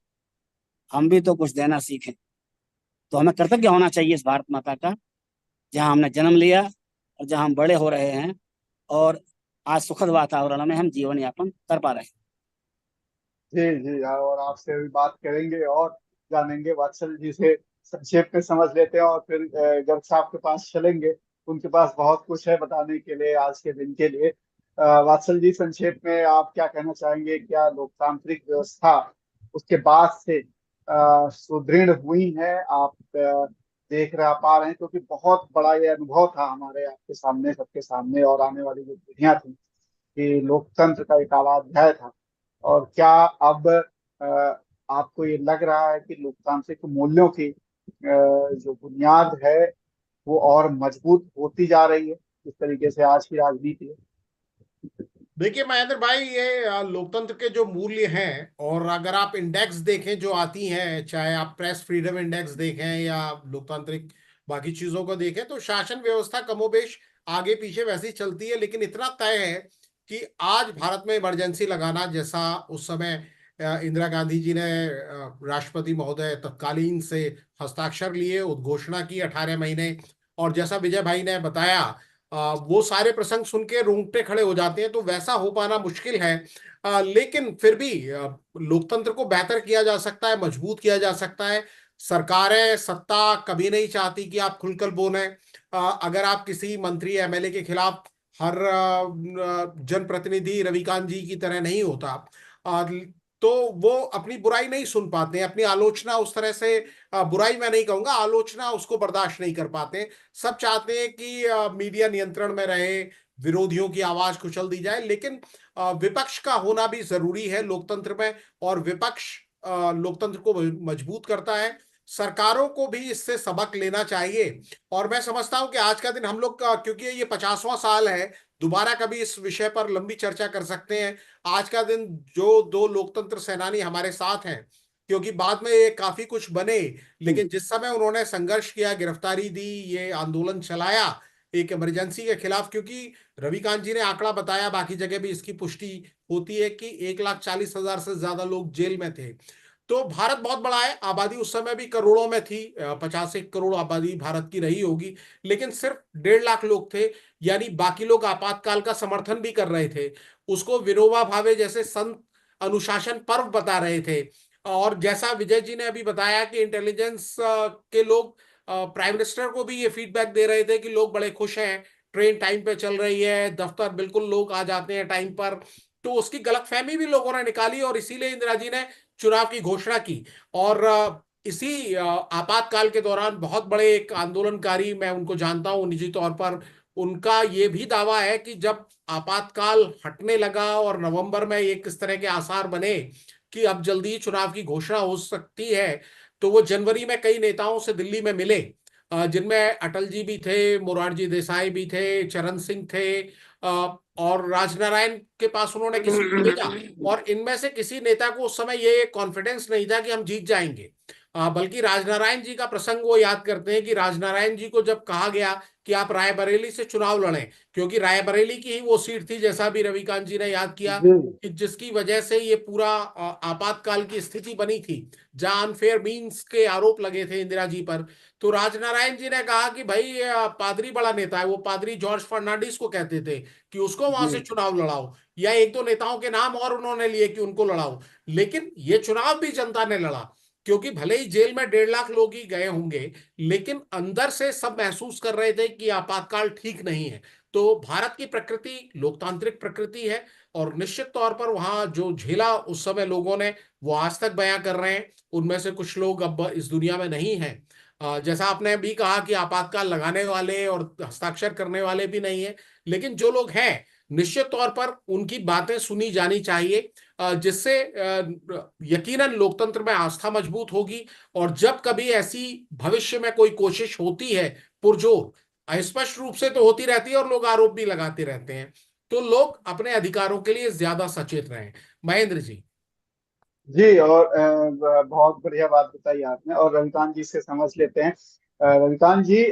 हम भी तो कुछ देना सीखें। तो हमें कृतज्ञ होना चाहिए इस भारत माता का, जहां हमने जन्म लिया और जहां हम बड़े हो रहे हैं, और आज सुखद वातावरण में हम जीवन यापन कर पा रहे हैं। जी जी, और आपसे अभी बात करेंगे और जानेंगे। वात्सल जी से संक्षेप में समझ लेते हैं और फिर गर्ग साहब के पास चलेंगे। उनके पास बहुत कुछ है बताने के लिए आज के दिन के लिए। वात्सल जी, संक्षेप में आप क्या कहना चाहेंगे? क्या लोकतांत्रिक व्यवस्था उसके बाद से सुदृढ़ हुई है? आप देख रहा पा रहे हैं, क्योंकि बहुत बड़ा ये अनुभव था हमारे आपके सामने, सबके सामने, और आने वाली जो पीढ़ियां थी, कि लोकतंत्र का एक काला अध्याय था। और क्या अब आपको ये लग रहा है कि लोकतांत्रिक मूल्यों की जो बुनियाद है वो और मजबूत होती जा रही है, जिस तरीके से आज की राजनीति है? देखिए महेंद्र भाई, ये लोकतंत्र के जो मूल्य हैं, और अगर आप इंडेक्स देखें जो आती हैं, चाहे आप प्रेस फ्रीडम इंडेक्स देखें या लोकतांत्रिक बाकी चीजों को देखें, तो शासन व्यवस्था कमोबेश आगे पीछे वैसे ही चलती है। लेकिन इतना तय है कि आज भारत में इमरजेंसी लगाना, जैसा उस समय इंदिरा गांधी जी ने राष्ट्रपति महोदय तत्कालीन से हस्ताक्षर लिए, उद्घोषणा की 18 महीने, और जैसा विजय भाई ने बताया, वो सारे प्रसंग सुन के रोंगटे खड़े हो जाते हैं। तो वैसा हो पाना मुश्किल है, लेकिन फिर भी लोकतंत्र को बेहतर किया जा सकता है, मजबूत किया जा सकता है। सरकारें, सत्ता कभी नहीं चाहती कि आप खुलकर बोलें। अगर आप किसी मंत्री एमएलए के खिलाफ, हर जनप्रतिनिधि रविकांत जी की तरह नहीं होता, अ, तो वो अपनी बुराई नहीं सुन पाते हैं, अपनी आलोचना उस तरह से, बुराई मैं नहीं कहूंगा, आलोचना उसको बर्दाश्त नहीं कर पाते। सब चाहते हैं कि मीडिया नियंत्रण में रहे, विरोधियों की आवाज कुचल दी जाए। लेकिन विपक्ष का होना भी जरूरी है लोकतंत्र में, और विपक्ष लोकतंत्र को मजबूत करता है। सरकारों को भी इससे सबक लेना चाहिए। और मैं समझता हूं कि आज का दिन हम लोग का, क्योंकि ये 50वां साल है, दोबारा कभी इस विषय पर लंबी चर्चा कर सकते हैं। आज का दिन जो दो लोकतंत्र सेनानी हमारे साथ हैं, क्योंकि बाद में ये काफी कुछ बने, लेकिन जिस समय उन्होंने संघर्ष किया, गिरफ्तारी दी, ये आंदोलन चलाया एक इमरजेंसी के खिलाफ, क्योंकि रविकांत जी ने आंकड़ा बताया, बाकी जगह भी इसकी पुष्टि होती है कि 1,40,000 से ज्यादा लोग जेल में थे। तो भारत बहुत बड़ा है, आबादी उस समय भी करोड़ों में थी, 50 करोड़ आबादी भारत की रही होगी, लेकिन सिर्फ 1.5 लाख लोग थे। यानी बाकी लोग आपातकाल का समर्थन भी कर रहे थे, उसको विनोबा भावे जैसे संत अनुशासन पर्व बता रहे थे। और जैसा विजय जी ने अभी बताया कि इंटेलिजेंस के लोग प्राइम मिनिस्टर को भी ये फीडबैक दे रहे थे कि लोग बड़े खुश हैं, ट्रेन टाइम पे चल रही है, दफ्तर बिल्कुल लोग आ जाते हैं टाइम पर। तो उसकी गलतफहमी भी लोगों ने निकाली, और इसीलिए इंदिरा जी ने चुनाव की घोषणा की। और इसी आपातकाल के दौरान बहुत बड़े एक आंदोलनकारी, मैं उनको जानता हूं निजी तौर पर, उनका ये भी दावा है कि जब आपातकाल हटने लगा और नवंबर में एक इस तरह के आसार बने कि अब जल्दी ही चुनाव की घोषणा हो सकती है, तो वो जनवरी में कई नेताओं से दिल्ली में मिले, जिनमें अटल जी भी थे, मोरारजी देसाई भी थे, चरण सिंह थे, और राजनारायण के पास उन्होंने किसी को भेजा। और इनमें से किसी नेता को उस समय ये कॉन्फिडेंस नहीं था कि हम जीत जाएंगे, बल्कि राजनारायण जी का प्रसंग वो याद करते हैं कि राजनारायण जी को जब कहा गया कि आप रायबरेली से चुनाव लड़ें, क्योंकि रायबरेली की ही वो सीट थी, जैसा भी रविकांत जी ने याद किया, जी कि जिसकी वजह से ये पूरा आपातकाल की स्थिति बनी थी, जहां अनफेयर मीन्स के आरोप लगे थे इंदिरा जी पर। तो राजनारायण जी ने कहा कि भाई पादरी बड़ा नेता है, वो पादरी जॉर्ज फर्नांडिस को कहते थे कि उसको वहां से जी चुनाव लड़ाओ, या एक दो नेताओं के नाम और उन्होंने लिए कि उनको लड़ाओ। लेकिन ये चुनाव भी जनता ने लड़ा, क्योंकि भले ही जेल में 1.5 लाख लोग ही गए होंगे, लेकिन अंदर से सब महसूस कर रहे थे कि आपातकाल ठीक नहीं है। तो भारत की प्रकृति लोकतांत्रिक प्रकृति है, और निश्चित तौर पर वहां जो झेला उस समय लोगों ने, वो आज तक बयां कर रहे हैं। उनमें से कुछ लोग अब इस दुनिया में नहीं हैं, जैसा आपने भी कहा कि आपातकाल लगाने वाले और हस्ताक्षर करने वाले भी नहीं है, लेकिन जो लोग हैं निश्चित तौर पर उनकी बातें सुनी जानी चाहिए, जिससे यकीनन लोकतंत्र में आस्था मजबूत होगी। और जब कभी ऐसी भविष्य में कोई कोशिश होती है पुरजोर, स्पष्ट रूप से तो होती रहती है और लोग आरोप भी लगाते रहते हैं, तो लोग अपने अधिकारों के लिए ज्यादा सचेत रहें। महेंद्र जी। जी। और बहुत बढ़िया बात बताई आपने, और रविकांत जी से समझ लेते हैं। रविकांत जी,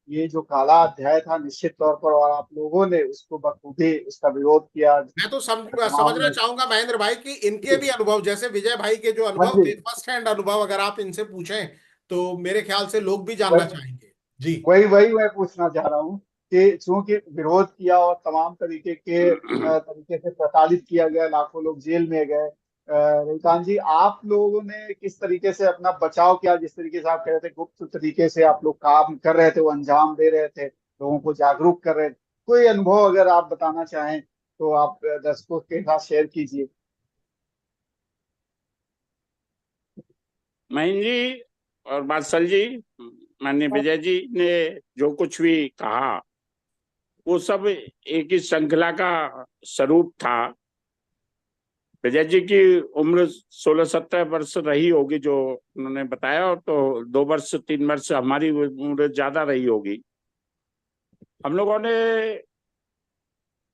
ये जो काला अध्याय था निश्चित तौर पर, और आप लोगों ने उसको बखूबी उसका विरोध किया मैं तो चुनाव समझना में। चाहूंगा महेंद्र भाई कि इनके भी अनुभव, जैसे विजय भाई के जो हाँ अनुभव जी। थे, फर्स्ट हैंड अनुभव, अगर आप इनसे पूछें तो मेरे ख्याल से लोग भी जानना वही चाहेंगे। जी। वही वही मैं पूछना चाह रहा हूँ कि चूंकि विरोध किया और तमाम तरीके से प्रताड़ित किया गया, लाखों लोग जेल में गए। रविकांत जी, आप लोगों ने किस तरीके से अपना बचाव किया? जिस तरीके से आप कह रहे थे गुप्त तरीके से आप लोग काम कर रहे थे, वो अंजाम दे रहे थे, लोगों को जागरूक कर रहे थे, कोई अनुभव अगर आप बताना चाहें तो आप दर्शकों के साथ शेयर कीजिए। महेंद्र जी और बादशाह जी, माननीय विजय जी ने जो कुछ भी कहा वो सब एक ही श्रृंखला का स्वरूप था। विजय जी की उम्र 16-17 वर्ष रही होगी जो उन्होंने बताया, और तो 2 वर्ष 3 वर्ष हमारी उम्र ज्यादा रही होगी। हम लोगों ने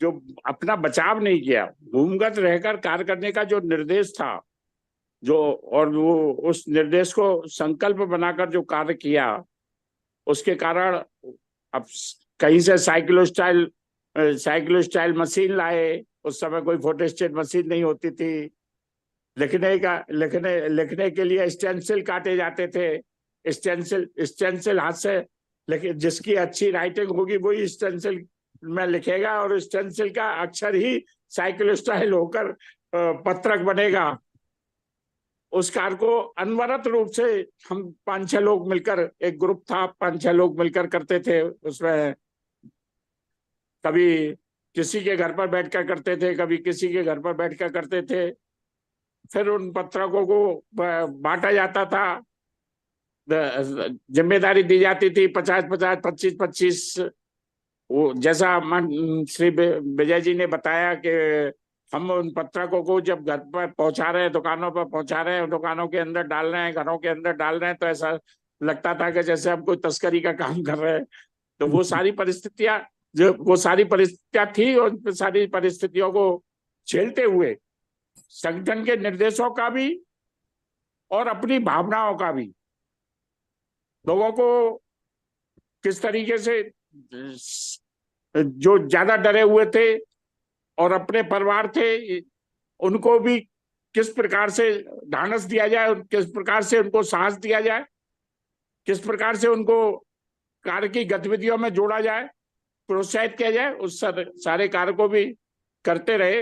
जो अपना बचाव नहीं किया, भूमिगत रहकर कार्य करने का जो निर्देश था, जो और वो उस निर्देश को संकल्प बनाकर जो कार्य किया, उसके कारण अब कहीं से साइकिलो स्टाइल मशीन लाए। उस समय कोई फोटोस्टेट मशीन नहीं होती थी। लिखने के लिए स्टेंसिल काटे जाते थे। स्टेंसिल हाथ से, लेकिन जिसकी अच्छी राइटिंग होगी वही स्टेंसिल में लिखेगा, और स्टेंसिल का अक्षर ही साइकिल स्टाइल होकर पत्रक बनेगा। उस कार्य को अनवरत रूप से हम 5-6 लोग मिलकर, एक ग्रुप था, 5-6 लोग मिलकर करते थे। उसमें कभी किसी के घर पर बैठकर करते थे, कभी किसी के घर पर बैठकर करते थे। फिर उन पत्रकों को बांटा जाता था, जिम्मेदारी दी जाती थी 50-50, 25-25। वो जैसा श्री विजय जी ने बताया कि हम उन पत्रकों को जब घर पर पहुंचा रहे हैं, दुकानों पर पहुंचा रहे हैं, दुकानों के अंदर डाल रहे हैं, घरों के अंदर डाल रहे हैं, तो ऐसा लगता था कि जैसे हम कोई तस्करी का काम कर रहे हैं। तो वो सारी परिस्थितियां थी, और उन सारी परिस्थितियों को झेलते हुए संगठन के निर्देशों का भी और अपनी भावनाओं का भी, लोगों को किस तरीके से, जो ज्यादा डरे हुए थे और अपने परिवार थे, उनको भी किस प्रकार से ढांढस दिया जाए, किस प्रकार से उनको साहस दिया जाए, किस प्रकार से उनको कार्य की गतिविधियों में जोड़ा जाए, प्रोत्साहित किया जाए, उस सारे कार्य को भी करते रहे।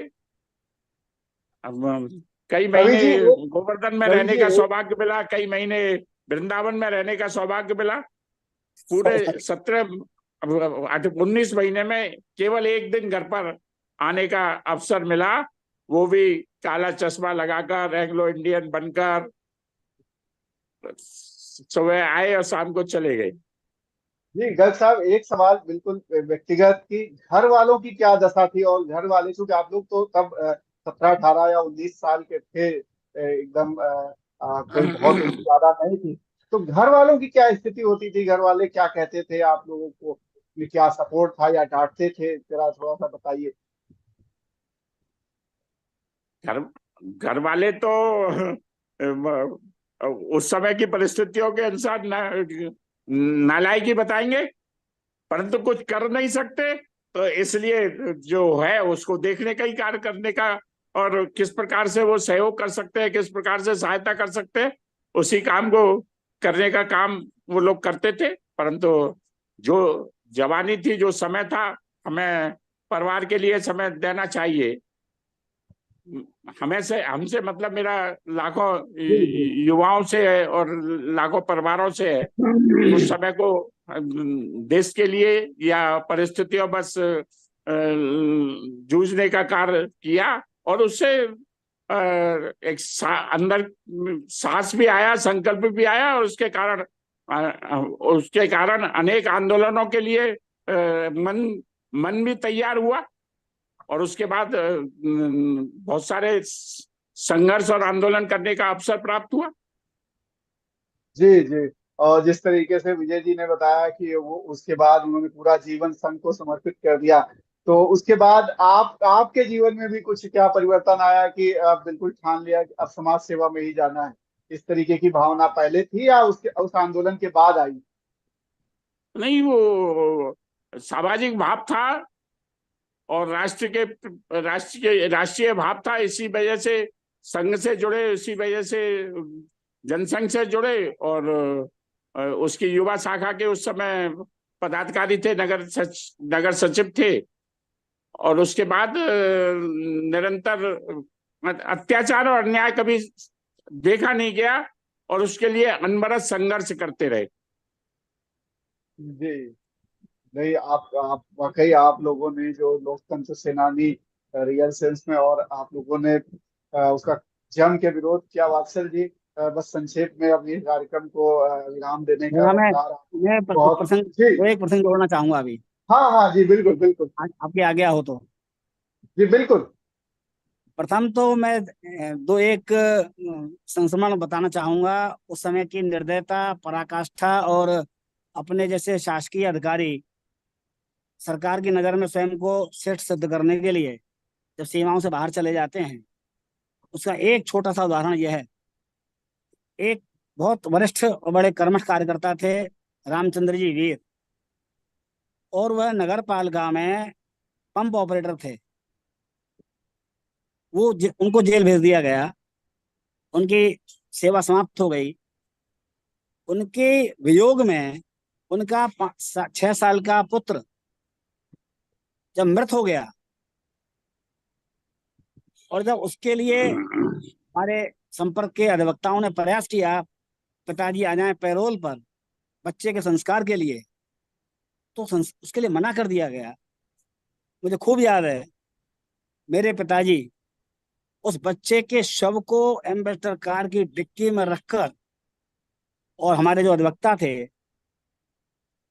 अब कई रवि महीने जी गोवर्धन में रवि रहने जी का सौभाग्य मिला, कई महीने वृंदावन में रहने का सौभाग्य मिला। पूरे 19 महीने में केवल एक दिन घर पर आने का अवसर मिला, वो भी काला चश्मा लगाकर, एंग्लो इंडियन बनकर। सुबह आए और शाम को चले गए। जी गर्ग साहब, एक सवाल बिल्कुल व्यक्तिगत की घर वालों की क्या दशा थी, और घर वाले, चूंकि आप लोग तो तब 17, 18 या 19 साल के थे, एकदम कोई बहुत उम्र ज्यादा नहीं थी, तो घर वालों की क्या स्थिति होती थी, घर वाले क्या कहते थे आप लोगों को, क्या सपोर्ट था या डांटते थे, जरा थोड़ा सा बताइए। घर घर वाले तो उस समय की परिस्थितियों के अनुसार नालायकी बताएंगे, परंतु कुछ कर नहीं सकते। तो इसलिए जो है उसको देखने का ही कार्य करने का, और किस प्रकार से वो सहयोग कर सकते हैं, किस प्रकार से सहायता कर सकते हैं, उसी काम को करने का काम वो लोग करते थे। परंतु जो जवानी थी, जो समय था, हमें परिवार के लिए समय देना चाहिए। हमें से हमसे मतलब मेरा लाखों जी जी युवाओं से है और लाखों परिवारों से है। उस समय को देश के लिए या परिस्थितियों बस जूझने का कार्य किया, और उससे एक अंदर साहस भी आया, संकल्प भी आया, और उसके कारण अनेक आंदोलनों के लिए मन मन भी तैयार हुआ। और उसके बाद बहुत सारे संघर्ष और आंदोलन करने का अवसर प्राप्त हुआ। जी जी। और जिस तरीके से विजय जी ने बताया कि वो उसके बाद उन्होंने पूरा जीवन संघ को समर्पित कर दिया, तो उसके बाद आपके जीवन में भी कुछ क्या परिवर्तन आया कि आप बिल्कुल ठान लिया कि अब समाज सेवा में ही जाना है? इस तरीके की भावना पहले थी या उसके उस आंदोलन के बाद आई? नहीं, वो सामाजिक भाव था और राष्ट्रीय भाव था। इसी वजह से संघ से जुड़े, इसी वजह से जनसंघ से जुड़े, और उसकी युवा शाखा के उस समय पदाधिकारी थे, नगर सचिव थे। और उसके बाद निरंतर अत्याचार और अन्याय कभी देखा नहीं गया, और उसके लिए अनवरत संघर्ष करते रहे। जी। नहीं, आप वाकई आप लोगों ने जो लोकतंत्र सेनानी रियल सेंस में, और आप लोगों ने उसका जम के विरोध किया। वात्सल जी, बस संक्षेप में अपने कार्यक्रम को विराम देने का जनाब, वक्त आ रहा है। मैं बहुत प्रसंग जी। वो एक प्रसंग जोड़ना चाहूंगा अभी, हाँ हाँ जी, बिल्कुल बिल्कुल। आपके आज्ञा हो तो। जी बिल्कुल। प्रथम तो मैं दो एक संस्मरण बताना चाहूंगा। उस समय की निर्दयता, पराकाष्ठा और अपने जैसे शासकीय अधिकारी सरकार की नजर में स्वयं को श्रेष्ठ सिद्ध करने के लिए जब सीमाओं से बाहर चले जाते हैं, उसका एक छोटा सा उदाहरण यह है। एक बहुत वरिष्ठ और बड़े कर्मठ कार्यकर्ता थे, रामचंद्र जी वीर, और वह नगर पालिका में पंप ऑपरेटर थे। उनको जेल भेज दिया गया, उनकी सेवा समाप्त हो गई। उनके वियोग में उनका 6 साल का पुत्र जब मृत हो गया, और जब उसके लिए हमारे संपर्क के अधिवक्ताओं ने प्रयास किया पिताजी आ जाएं पैरोल पर बच्चे के संस्कार के लिए, तो उसके लिए मना कर दिया गया। मुझे खूब याद है, मेरे पिताजी उस बच्चे के शव को एम्बेसडर कार की डिक्की में रखकर, और हमारे जो अधिवक्ता थे,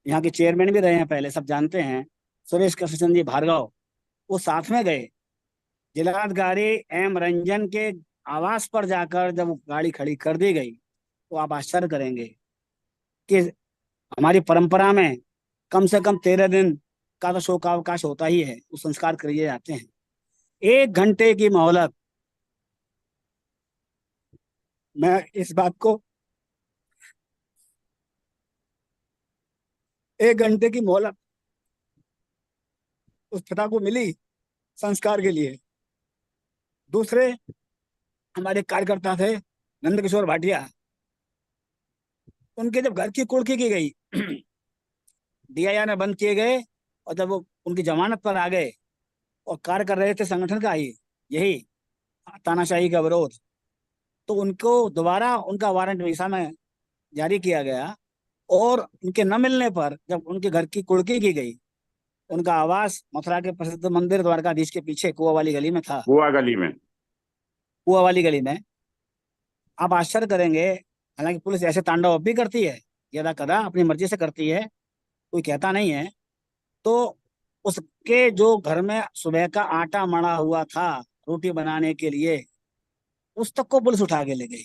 यहाँ के चेयरमैन भी रहे हैं पहले, सब जानते हैं, सुरेश कृष्ण जी भार्गव, वो साथ में गए। जिलाधिकारी एम रंजन के आवास पर जाकर जब वो गाड़ी खड़ी कर दी गई, तो आप आश्चर्य करेंगे कि हमारी परंपरा में कम से कम 13 दिन का तो शोकावकाश होता ही है, वो संस्कार किए जाते हैं। 1 घंटे की मोहलत, मैं इस बात को 1 घंटे की मोहलत उस पिता को मिली संस्कार के लिए। दूसरे हमारे कार्यकर्ता थे नंदकिशोर भाटिया, उनके जब घर की कुर्की की गई डीआईआर में बंद किए गए, और जब वो उनकी जमानत पर आ गए और कार्य कर रहे थे संगठन का ही यही तानाशाही का विरोध, तो उनको दोबारा उनका वारंट वीसा में जारी किया गया। और उनके न मिलने पर जब उनके घर की कुर्की की गई, उनका आवास मथुरा के प्रसिद्ध मंदिर द्वारकाधीश के पीछे कुआ वाली गली में था। हुआ गली में। कुआ वाली गली में, आप आश्चर्य करेंगे, हालांकि पुलिस ऐसे तांडव अब भी करती है, यदा कदा अपनी मर्जी से करती है, कोई कहता नहीं है, तो उसके जो घर में सुबह का आटा मड़ा हुआ था रोटी बनाने के लिए, उस तक को पुलिस उठा के ले गई।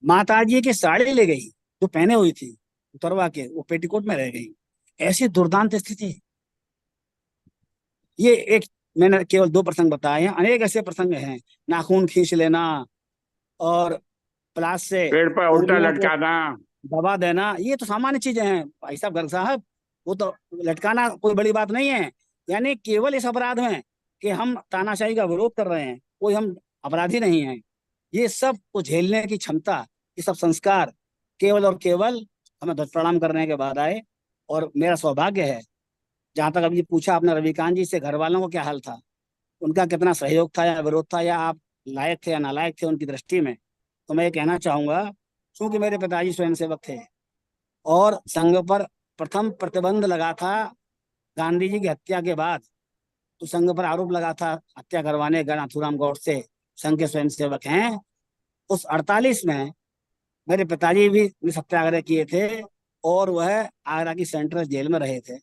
माताजी की साड़ी ले गई जो पहने हुई थी, उतरवा के वो पेटीकोट में रह गई। ऐसी दुर्दांत स्थिति। ये एक, मैंने केवल 2 प्रसंग बताए हैं, अनेक ऐसे प्रसंग हैं। नाखून खींच लेना और प्लास से पेड़ पर उल्टा उंगलियों को लटकाना। दबा देना, ये तो सामान्य चीजें हैं भाई साहब, गर्ग साहब। वो तो लटकाना कोई बड़ी बात नहीं है। यानी केवल इस अपराध में कि हम तानाशाही का विरोध कर रहे हैं, कोई हम अपराधी नहीं हैं। ये सब को झेलने की क्षमता, ये सब संस्कार केवल और केवल हमें ध्वज प्रणाम करने के बाद आए। और मेरा सौभाग्य है, जहां तक अभी पूछा आपने रविकांत जी से, घर वालों को क्या हाल था, उनका कितना सहयोग था या विरोध था, या आप लायक थे या नालायक थे उनकी दृष्टि में, तो मैं ये कहना चाहूंगा, क्योंकि मेरे पिताजी स्वयंसेवक थे और संघ पर प्रथम प्रतिबंध लगा था गांधी जी की हत्या के बाद, तो संघ पर आरोप लगा था हत्या करवाने, नाथूराम गौडसे संघ के स्वयंसेवक हैं। उस 48 में मेरे पिताजी भी सत्याग्रह किए थे और वह आगरा की सेंट्रल जेल में रहे थे।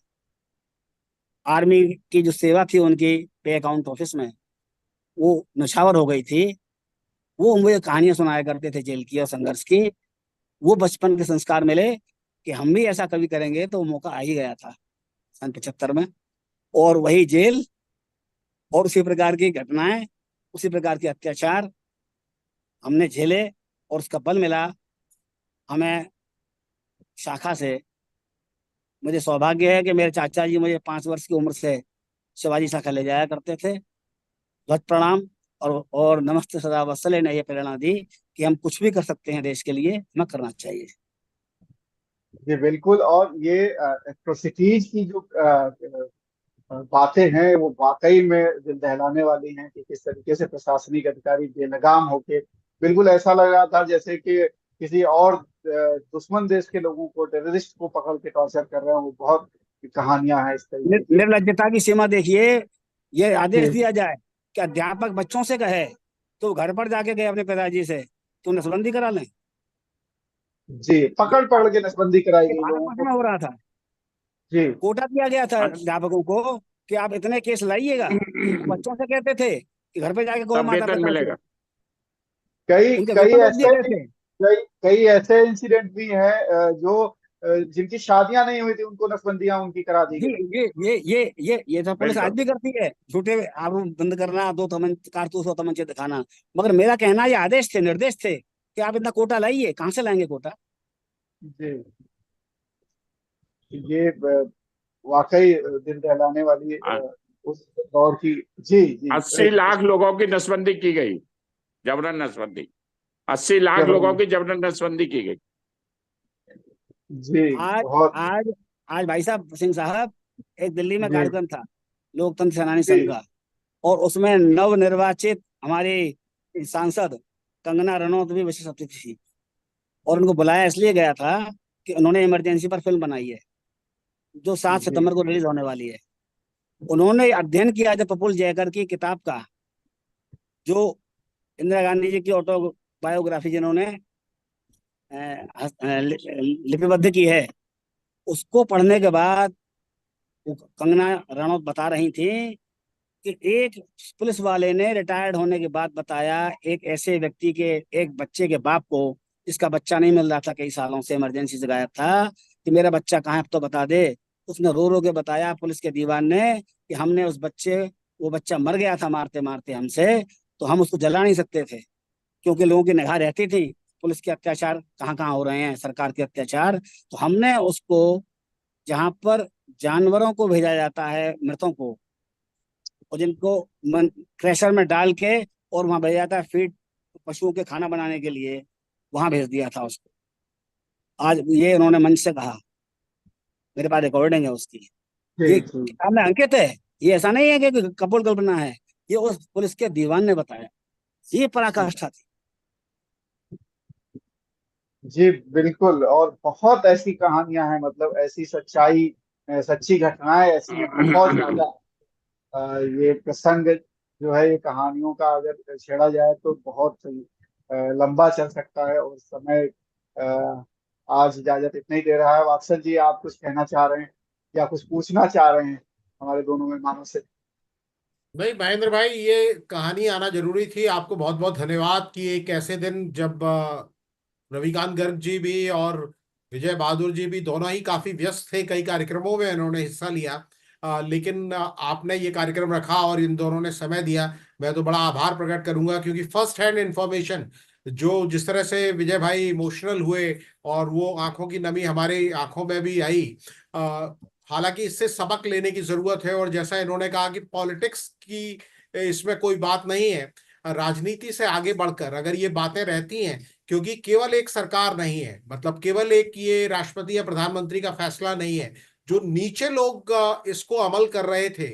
आर्मी की जो सेवा थी उनकी पे अकाउंट ऑफिस में, वो नछावर हो गई थी। वो मुझे कहानियां सुनाया करते थे जेल की और संघर्ष की। वो बचपन के संस्कार मिले कि हम भी ऐसा कभी करेंगे, तो मौका आ ही गया था सन 75 में। और वही जेल और उसी प्रकार की घटनाएं, उसी प्रकार के अत्याचार हमने झेले, और उसका बल मिला हमें शाखा से। मुझे सौभाग्य है कि मेरे चाचा जी मुझे 5 वर्ष की उम्र से शिवाजी शाखा ले जाया करते थे। ध्वज प्रणाम और नमस्ते सदा वत्सले ने यह प्रेरणा दी कि हम कुछ भी कर सकते हैं देश के लिए, हमें करना चाहिए। जी बिल्कुल। और ये एट्रोसिटीज की जो बातें हैं वो वाकई में दिल दहलाने वाली हैं कि किस तरीके से प्रशासनिक अधिकारी बेलगाम होके, बिल्कुल ऐसा लग रहा था जैसे कि किसी और दुश्मन देश के लोगों को, टेररिस्ट को पकड़ के टॉर्चर कर रहे हैं। वो बहुत कहानियां हैं इस तरीके की। निर्लज्जता की सीमा देखिए। ये आदेश जी दिया जाए कि अध्यापक बच्चों से कहे, तो घर पर जाके गए अपने पिताजी से तो नसबंदी करा लें। जी, पकड़ पकड़ के नसबंदी कराई ये गई भारत लोगों वर्ष को। में हो रहा था। जी कोटा दिया गया था अच्छा, अध्यापकों को कि आप इतने केस लाइएगा। वो बच्चों से कहते थे कि घर पे जाके कहो तब माता वेतन पिता से। मिलेगा। कई उनके कई वेतन रोक दिए ऐसे गए थे। कई कई ऐसे इंसिडेंट भी हैं जो जिनकी शादियां नहीं हुई थी उनको नसबंदियां उनकी करा दी जी, गई। ये सब पुलिस आज बिल्कुल। भी करती है। झूठे आरोप बंद करना, 2 कारतूस और तमंचे दिखाना। मगर मेरा कहना, ये आदेश थे, निर्देश थे कि आप इतना कोटा लाइए। कहाँ से लाएंगे कोटा? जी, ये वाकई दिल दहलाने वाली उस दौर की। जी जी 80 लाख लोगों की नसबंदी की गई, जबरन नसबंदी। 80 लाख लोगों जबरदस्त। की जबरन नसबंदी की गई। जी आज बहुत। आज आज भाई साहब सिंह साहब, एक दिल्ली में जी कार्यक्रम था लोकतंत्र सेनानी संघ जी का, और उसमें नव निर्वाचित हमारी सांसद कंगना रनौत भी विशिष्ट अतिथि थी। और उनको बुलाया इसलिए गया था कि उन्होंने इमरजेंसी पर फिल्म बनाई है जो 7 सितंबर को रिलीज होने वाली है। उन्होंने अध्ययन किया जब प्रफुल्ल जयकर की किताब का, जो इंदिरा गांधी जी की ऑटोबायोग्राफी जिन्होंने लिपिबद्ध की है, उसको पढ़ने के बाद वो कंगना रनौत बता रही थी कि एक पुलिस वाले ने रिटायर्ड होने के बाद बताया एक ऐसे व्यक्ति के, एक बच्चे के बाप को, जिसका बच्चा नहीं मिल रहा था कई सालों से, इमरजेंसी से गायब था, कि मेरा बच्चा कहाँ है, अब तो बता दे। उसने रो रो के बताया पुलिस के दीवान ने कि हमने उस बच्चे, वो बच्चा मर गया था मारते मारते हमसे, तो हम उसको जला नहीं सकते थे क्योंकि लोगों की निगाह रहती थी पुलिस के अत्याचार कहाँ कहाँ हो रहे हैं, सरकार के अत्याचार। तो हमने उसको, जहां पर जानवरों को भेजा जाता है, मृतों को, और जिनको क्रेशर में डाल के और वहां भेजा जाता है फीड, पशुओं के खाना बनाने के लिए, वहां भेज दिया था उसको। आज ये उन्होंने मंच से कहा, मेरे पास रिकॉर्डिंग है उसकी। जी ये जी किताब में अंकित है। ये ऐसा नहीं है कि कपोल कल्पना है, ये उस पुलिस के दीवान ने बताया। ये पराकाष्ठा थी। जी बिल्कुल। और बहुत ऐसी कहानियां हैं, मतलब ऐसी सच्चाई, सच्ची घटनाएं ऐसी हैं बहुत ज्यादा। ये प्रसंग जो है, ये कहानियों का अगर छेड़ा जाए तो बहुत लंबा चल सकता है और समय आज इजाजत इतना ही दे रहा है। वात्सल जी, आप कुछ कहना चाह रहे हैं या कुछ पूछना चाह रहे हैं हमारे दोनों मेहमानों से? नहीं महेंद्र भाई, ये कहानी आना जरूरी थी। आपको बहुत बहुत धन्यवाद कि एक ऐसे दिन जब रविकांत गर्ग जी भी और विजय बहादुर जी भी दोनों ही काफी व्यस्त थे, कई कार्यक्रमों में उन्होंने हिस्सा लिया, लेकिन आपने ये कार्यक्रम रखा और इन दोनों ने समय दिया। मैं तो बड़ा आभार प्रकट करूंगा, क्योंकि फर्स्ट हैंड इंफॉर्मेशन जो जिस तरह से विजय भाई इमोशनल हुए और वो आंखों की नमी हमारी आंखों में भी आई। अ, हालांकि इससे सबक लेने की जरूरत है, और जैसा इन्होंने कहा कि पॉलिटिक्स की इसमें कोई बात नहीं है, राजनीति से आगे बढ़कर अगर ये बातें रहती हैं, क्योंकि केवल एक सरकार नहीं है, मतलब केवल एक ये राष्ट्रपति या प्रधानमंत्री का फैसला नहीं है, जो नीचे लोग इसको अमल कर रहे थे,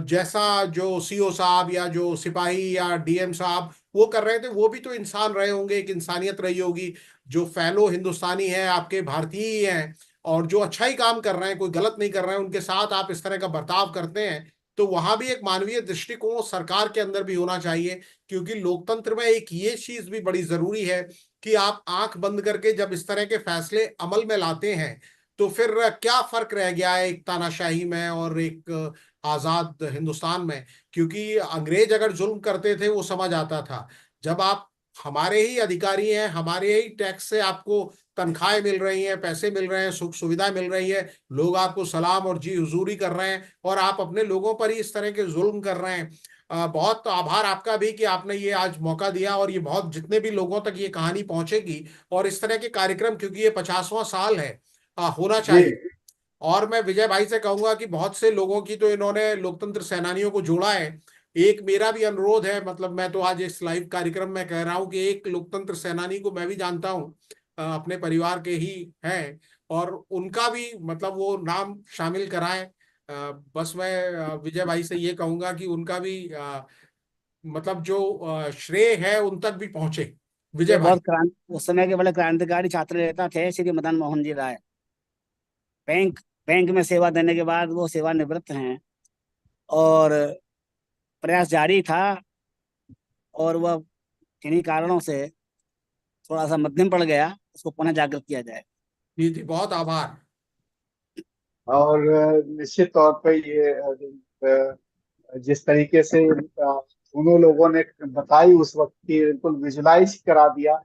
जैसा जो सीओ साहब या जो सिपाही या डीएम साहब वो कर रहे थे, वो भी तो इंसान रहे होंगे, एक इंसानियत रही होगी। जो फैलो हिंदुस्तानी है आपके भारतीय ही हैं, और जो अच्छा ही काम कर रहे हैं, कोई गलत नहीं कर रहे हैं, उनके साथ आप इस तरह का बर्ताव करते हैं, तो वहां भी एक मानवीय दृष्टिकोण सरकार के अंदर भी होना चाहिए। क्योंकि लोकतंत्र में एक ये चीज भी बड़ी जरूरी है कि आप आंख बंद करके जब इस तरह के फैसले अमल में लाते हैं, तो फिर क्या फर्क रह गया है एक तानाशाही में और एक आजाद हिंदुस्तान में। क्योंकि अंग्रेज अगर जुल्म करते थे वो समझ आता था, जब आप हमारे ही अधिकारी हैं, हमारे ही टैक्स से आपको तनख्वाहें मिल रही हैं, पैसे मिल रहे हैं, सुख सुविधाएं मिल रही है, लोग आपको सलाम और जी हुजूरी कर रहे हैं, और आप अपने लोगों पर ही इस तरह के जुल्म कर रहे हैं। बहुत आभार आपका भी कि आपने ये आज मौका दिया, और ये बहुत जितने भी लोगों तक ये कहानी पहुंचेगी, और इस तरह के कार्यक्रम, क्योंकि ये 50वां साल है, होना जी चाहिए। और मैं विजय भाई से कहूंगा कि बहुत से लोगों की तो इन्होंने लोकतंत्र सेनानियों को जोड़ा है। एक मेरा भी अनुरोध है, मतलब मैं तो आज इस लाइव कार्यक्रम में कह रहा हूं कि एक लोकतंत्र सेनानी को मैं भी जानता हूं, अपने परिवार के ही हैं, और उनका भी मतलब वो नाम शामिल कराएं। बस मैं विजय भाई से ये कहूंगा कि उनका भी मतलब जो श्रेय है उन तक भी पहुंचे, विजय ये भाई। बहुत क्रांति, उस समय के बड़े क्रांतिकारी छात्र नेता थे श्री मदन मोहन जी राय। बैंक बैंक में सेवा देने के बाद वो सेवानिवृत्त हैं, और प्रयास जारी था, और वह किन्हीं कारणों से थोड़ा सा मध्यम पड़ गया, उसको पुनः जागृत किया जाए। जी जी, बहुत आभार। और निश्चित तौर पे ये जिस तरीके से दोनों लोगों ने बताई उस वक्त की, बिल्कुल विजुलाइज करा दिया।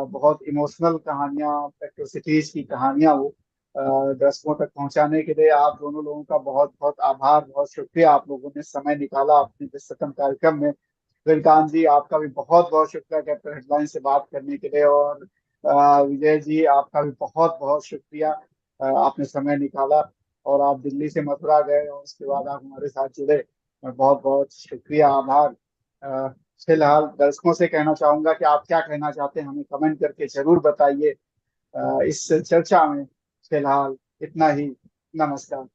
बहुत इमोशनल कहानियां, एट्रोसिटीज की कहानियां वो दर्शकों तक पहुंचाने के लिए आप दोनों लोगों का बहुत बहुत आभार, बहुत शुक्रिया। आप लोगों ने समय निकाला अपने व्यस्ततम कार्यक्रम में। रविकांत जी, आपका भी बहुत बहुत शुक्रिया कैपिटल हेडलाइन से बात करने के लिए। और विजय जी, आपका भी बहुत बहुत शुक्रिया, आपने समय निकाला और आप दिल्ली से मथुरा गए और उसके बाद आप हमारे साथ जुड़े। बहुत बहुत शुक्रिया, आभार। अ, फिलहाल दर्शकों से कहना चाहूंगा कि आप क्या कहना चाहते हैं, हमें कमेंट करके जरूर बताइए। इस चर्चा में फिलहाल इतना ही। नमस्कार।